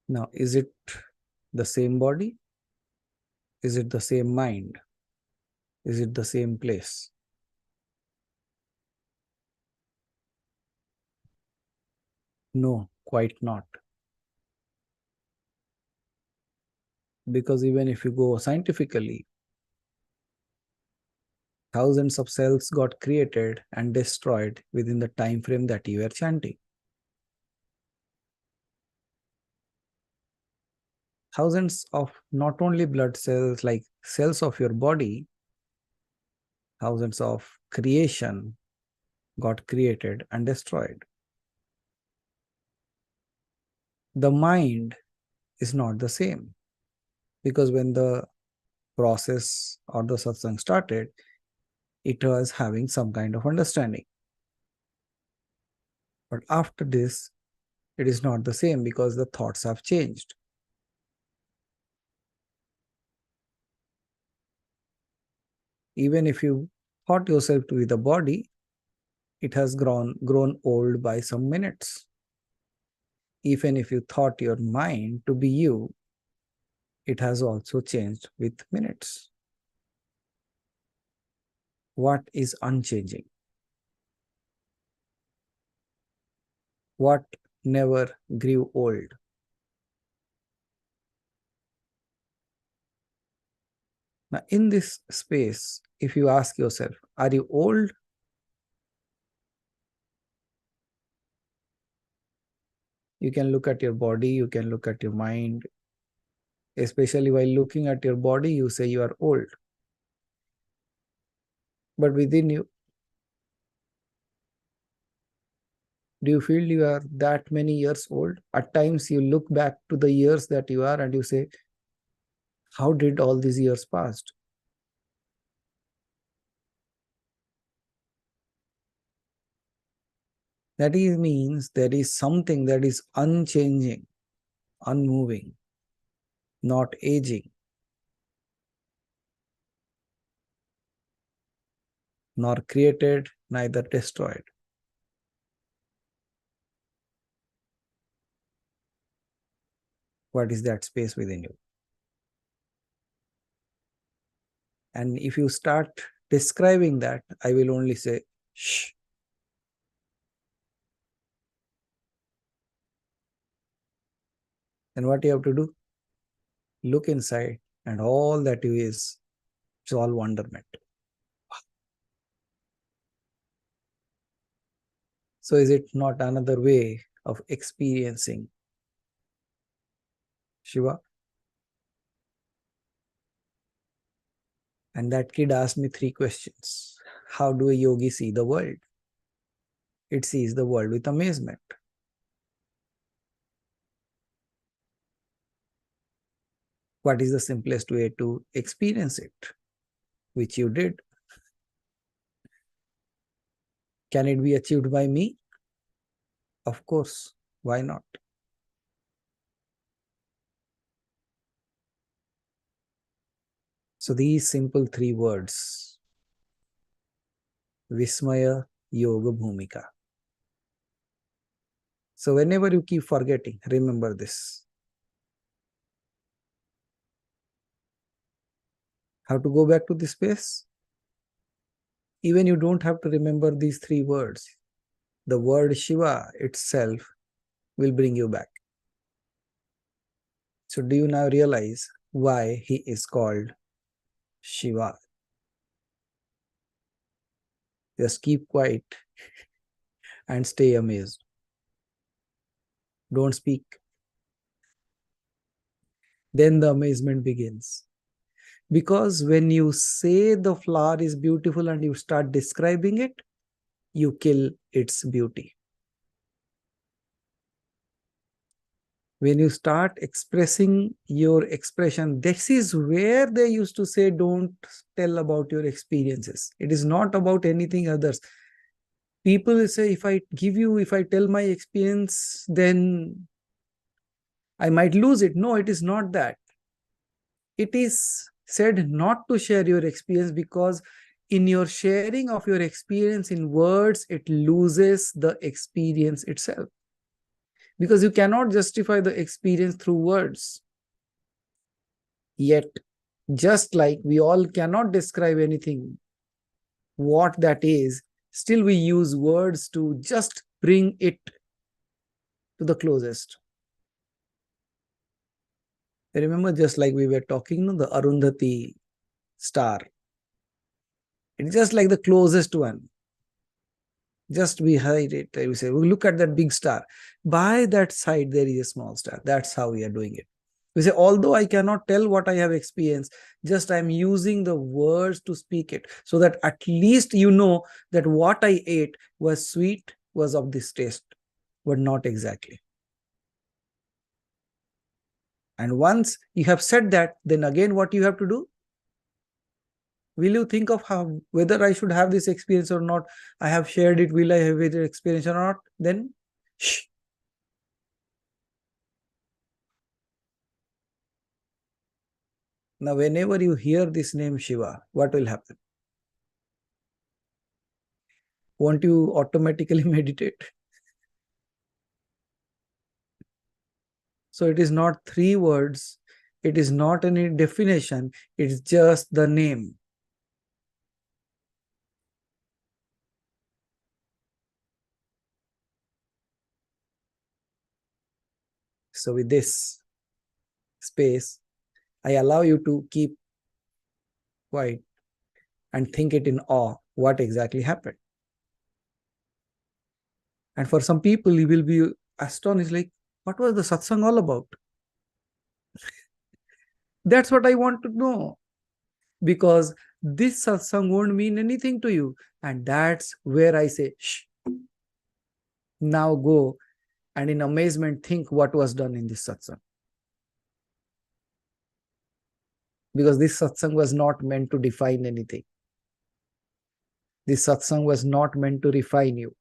Now, is it the same body? Is it the same mind? Is it the same place? No, quite not. Because even if you go scientifically, thousands of cells got created and destroyed within the time frame that you are chanting. Thousands of not only blood cells, like cells of your body, thousands of creation got created and destroyed. The mind is not the same, because when the process or the satsang started, it was having some kind of understanding. But after this, it is not the same because the thoughts have changed. Even if you thought yourself to be the body, it has grown old by some minutes. Even if you thought your mind to be you, it has also changed with minutes. What is unchanging? What never grew old? Now, in this space, if you ask yourself, are you old? You can look at your body, you can look at your mind. Especially while looking at your body, you say you are old. But within you, do you feel you are that many years old? At times you look back to the years that you are and you say, how did all these years passed? That means there is something that is unchanging, unmoving, not aging, nor created, neither destroyed. What is that space within you? And if you start describing that, I will only say, shh. Then what you have to do? Look inside, and all that you is all wonderment. So is it not another way of experiencing Shiva? And that kid asked me 3 questions. How do a yogi see the world? It sees the world with amazement. What is the simplest way to experience it? Which you did. Can it be achieved by me? Of course. Why not? So these simple 3 words, Vismaya Yoga Bhumika. So whenever you keep forgetting, remember this. How to go back to this space? Even you don't have to remember these 3 words. The word Shiva itself will bring you back. So do you now realize why he is called Shiva? Just keep quiet and stay amazed. Don't speak. Then the amazement begins. Because when you say the flower is beautiful and you start describing it, you kill its beauty. When you start expressing your expression, this is where they used to say, don't tell about your experiences. It is not about anything others. People will say, if I tell my experience, then I might lose it. No, it is not that. It is said not to share your experience because in your sharing of your experience in words, it loses the experience itself. Because you cannot justify the experience through words. Yet, just like we all cannot describe anything, what that is, still we use words to just bring it to the closest. I remember just like we were talking, the Arundhati star. It's just like the closest one. Just behind it, we say, we look at that big star. By that side, there is a small star. That's how we are doing it. We say, although I cannot tell what I have experienced, just I'm using the words to speak it, so that at least you know that what I ate was sweet, was of this taste, but not exactly. And once you have said that, then again what you have to do? Will you think of how whether I should have this experience or not? I have shared it. Will I have this experience or not? Then, shh. Now, whenever you hear this name Shiva, what will happen? Won't you automatically meditate? So it is not 3 words. It is not any definition. It's just the name. So with this space, I allow you to keep quiet and think it in awe what exactly happened. And for some people, you will be astonished, like, what was the satsang all about? That's what I want to know. Because this satsang won't mean anything to you. And that's where I say, shh. Now go and in amazement think what was done in this satsang. Because this satsang was not meant to define anything. This satsang was not meant to refine you.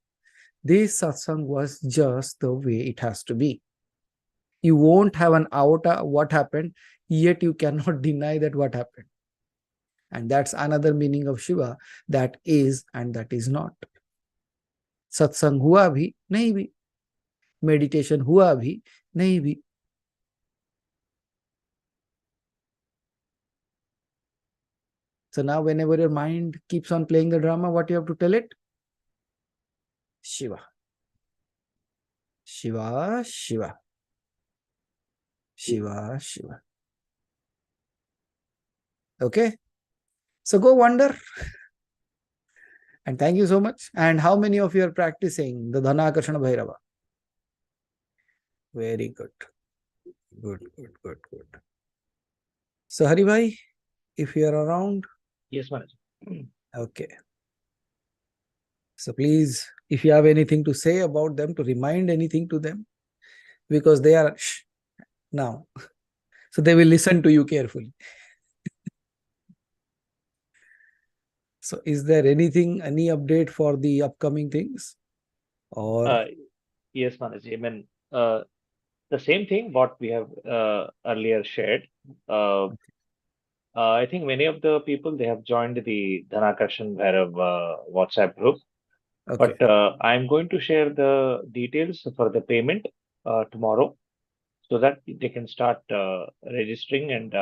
This satsang was just the way it has to be. You won't have an iota what happened, yet you cannot deny that what happened. And that's another meaning of Shiva, that is and that is not. Satsang hua bhi, nahi bhi. Meditation hua bhi, nahi bhi. So now whenever your mind keeps on playing the drama, what you have to tell it? Shiva. Shiva, Shiva. Shiva, Shiva. Okay? So go wonder. And thank you so much. And how many of you are practicing the Dhana Akarshana Bhairava? Very good. Good, good, good, good. So Hari Bhai, if you are around. Yes, Maharaj. Okay. So please, if you have anything to say about them, to remind anything to them, because they are now. So they will listen to you carefully. So is there anything, any update for the upcoming things? Or Yes, Maharaj. I mean, the same thing what we have earlier shared. I think many of the people, they have joined the Dhanakarshan Bhairav WhatsApp group. okay. But I'm going to share the details for the payment tomorrow, so that they can start registering and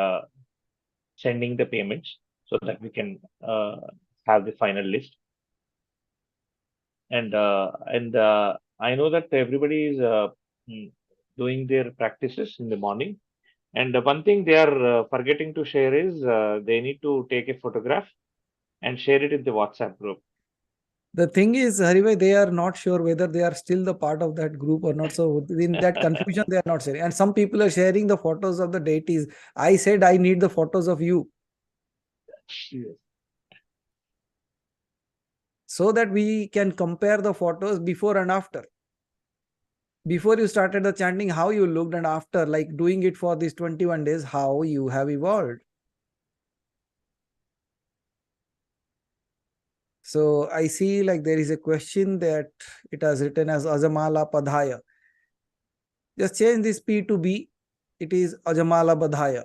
sending the payments, so that we can have the final list. And I know that everybody is doing their practices in the morning. And one thing they are forgetting to share is they need to take a photograph and share it in the WhatsApp group. The thing is, Haribhai, they are not sure whether they are still the part of that group or not. So in that confusion, they are not sharing. And some people are sharing the photos of the deities. I said I need the photos of you. Yes. So that we can compare the photos before and after. Before you started the chanting, how you looked, and after, like doing it for these 21 days, how you have evolved. So I see like there is a question that it has written as Ajamala Padhaya. Just change this P to B. It is Ajamala Badhaya.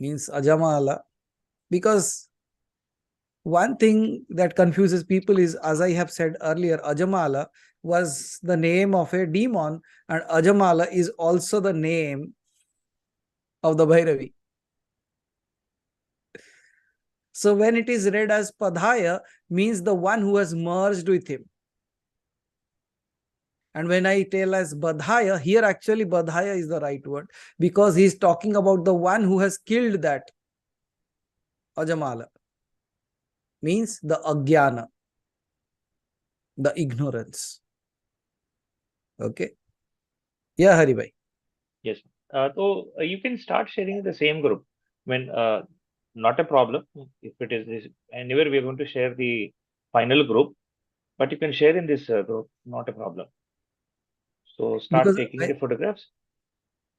Means Ajamala. Because one thing that confuses people is, as I have said earlier, Ajamala was the name of a demon, and Ajamala is also the name of the Bhairavi. So when it is read as Padhaya, means the one who has merged with him. And when I tell as Badhaya, here actually Badhaya is the right word, because he is talking about the one who has killed that Ajamala. Means the Agyana, the ignorance. Okay. Yeah, Hari Bhai. Yes. So you can start sharing in the same group. When not a problem. If it is anywhere, we are going to share the final group, but you can share in this group, not a problem. So start taking the photographs.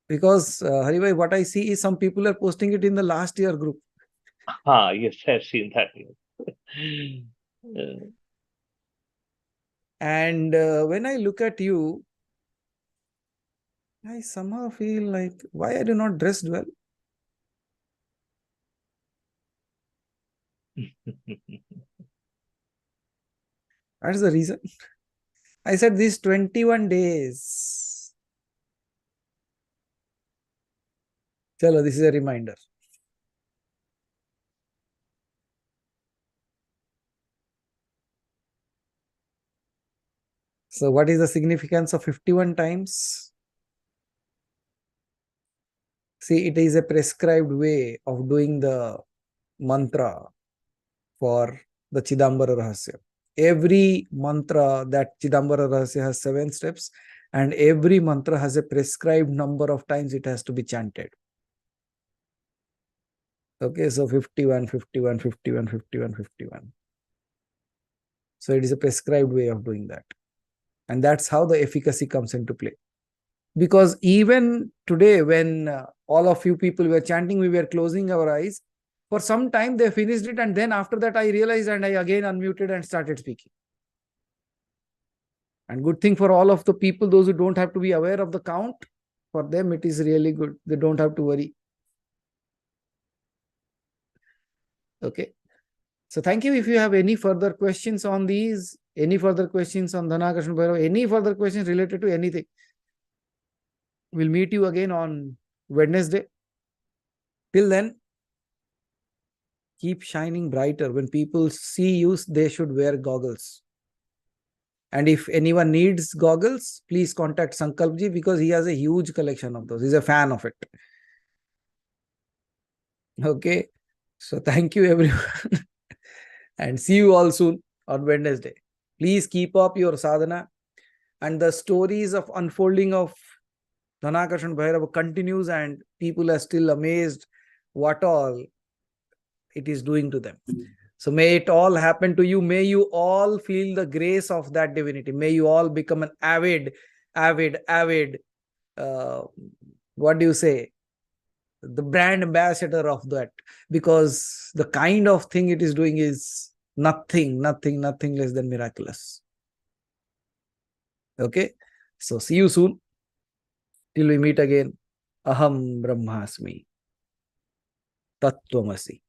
Because Hari Bhai, what I see is some people are posting it in the last year group. Yes, I've seen that. And when I look at you, I somehow feel like, why are you not dressed well? That's the reason. I said these 21 days. Chalo, this is a reminder. So what is the significance of 51 times? See, it is a prescribed way of doing the mantra for the Chidambara Rahasya. Every mantra, that Chidambara Rahasya has 7 steps, and every mantra has a prescribed number of times it has to be chanted. Okay, so 51, 51, 51, 51, 51. So it is a prescribed way of doing that. And that's how the efficacy comes into play. Because even today, when all of you people were chanting, we were closing our eyes. For some time, they finished it. And then after that, I realized, and I again unmuted and started speaking. And good thing for all of the people, those who don't have to be aware of the count, for them, it is really good. They don't have to worry. Okay. So thank you. If you have any further questions on these, any further questions on Dhana Akarshana Bhairava, any further questions related to anything, We'll meet you again on Wednesday. Till then, keep shining brighter. When people see you, they should wear goggles. And if anyone needs goggles, please contact Sankalpji because he has a huge collection of those. He's a fan of it. Okay. So thank you, everyone. And see you all soon on Wednesday. Please keep up your sadhana. And the stories of unfolding of Dhanakarshan Bhairava continues, and people are still amazed what all it is doing to them. So may it all happen to you. May you all feel the grace of that divinity. May you all become an avid, what do you say? The brand ambassador of that, because the kind of thing it is doing is nothing less than miraculous. Okay. So see you soon. Till we meet again. Aham Brahmasmi. Tattvamasi.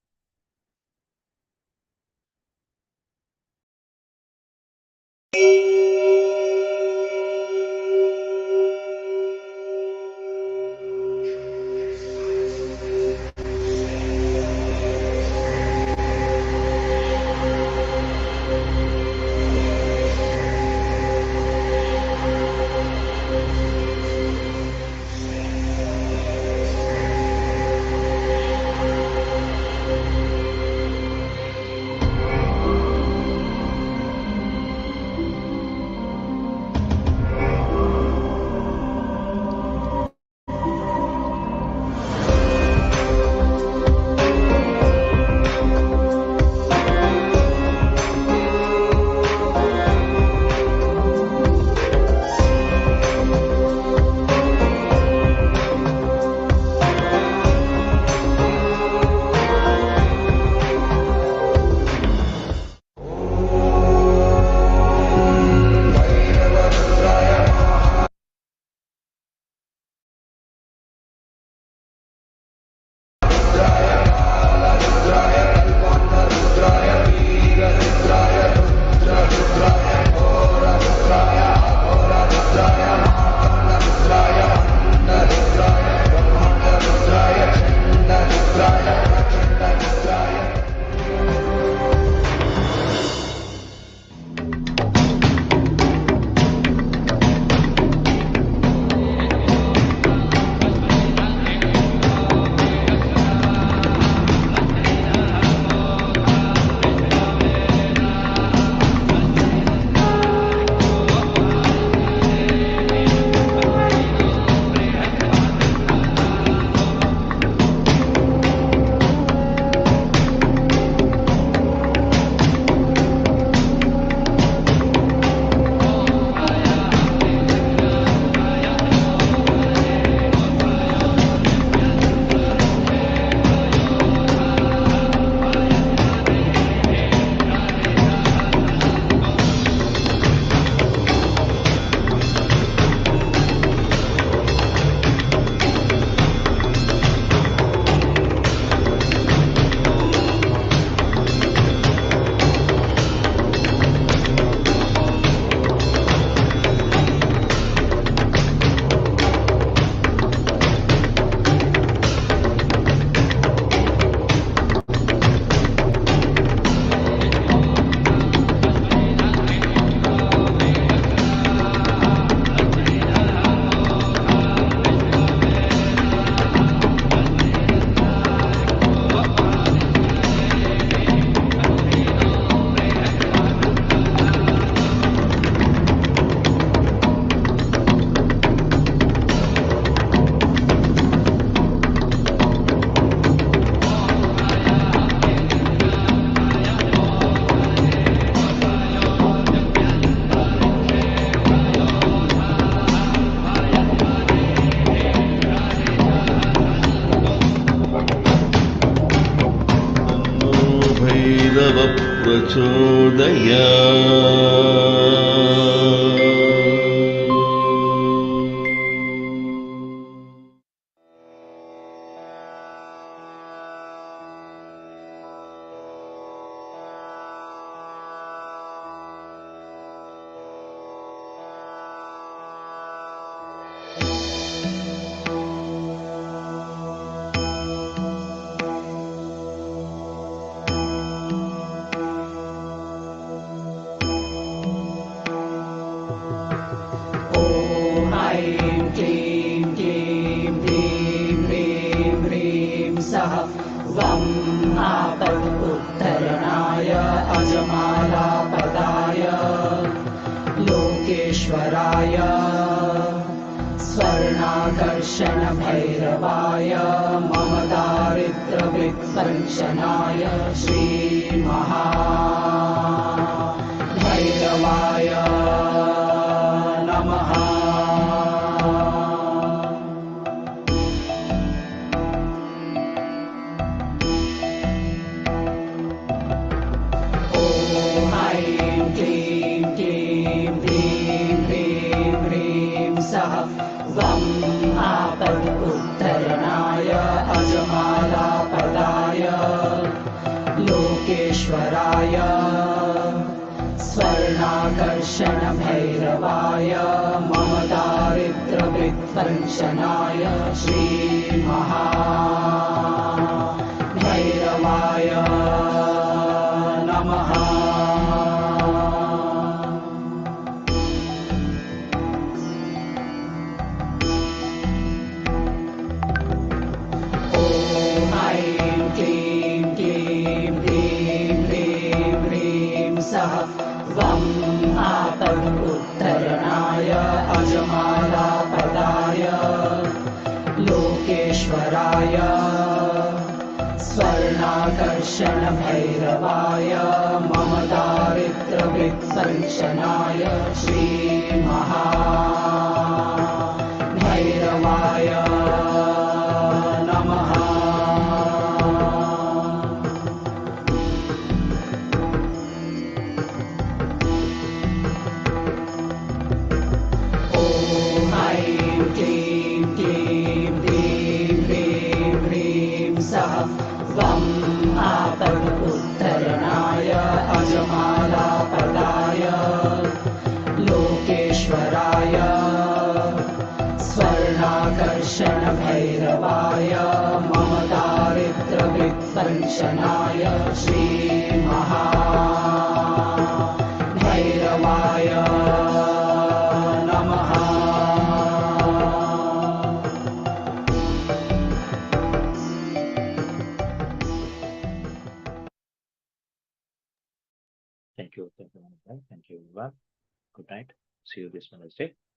वं आपदुत्तरणाय अजमालापदाय लोकेश्वराय स्वर्णाकर्षणभैरवाय मम दारिद्र्यवित्पञ्चनाय श्रीमहाभैरवाय नमः। ॐ ऐं क्लीं क्लीं ह्रीं ह्रीं ह्रीं सः वं आपदुत्तरणाय अजमालापदाय लोकेश्वराय स्वर्णाकर्षणभैरवाय मम दारिद्र्यवित्पञ्चनाय श्रीमहाभैरवाय नमः। ॐ ऐं क्लीं क्लीं ह्रीं ह्रीं ह्रीं सः वं आपदुत्तरणाय अजमालापदाय लोकेश्वराय स्वर्णाकर्षणभैरवाय मम दारिद्र्यवित्पञ्चनाय श्रीमहाभैरवाय नमः। ॐ ऐं क्लीं क्लीं ह्रीं ह्रीं ह्रीं सः वं आपदुत्तरणाय अजमालापदाय लोकेश्वराय स्वर्णाकर्षणभैरवाय मम दारिद्र्यवित्पञ्चनाय श्रीमहाभैरवाय नमः। Thank you. Thank you, Manoj. Thank you, everyone. Good night. See you this Wednesday.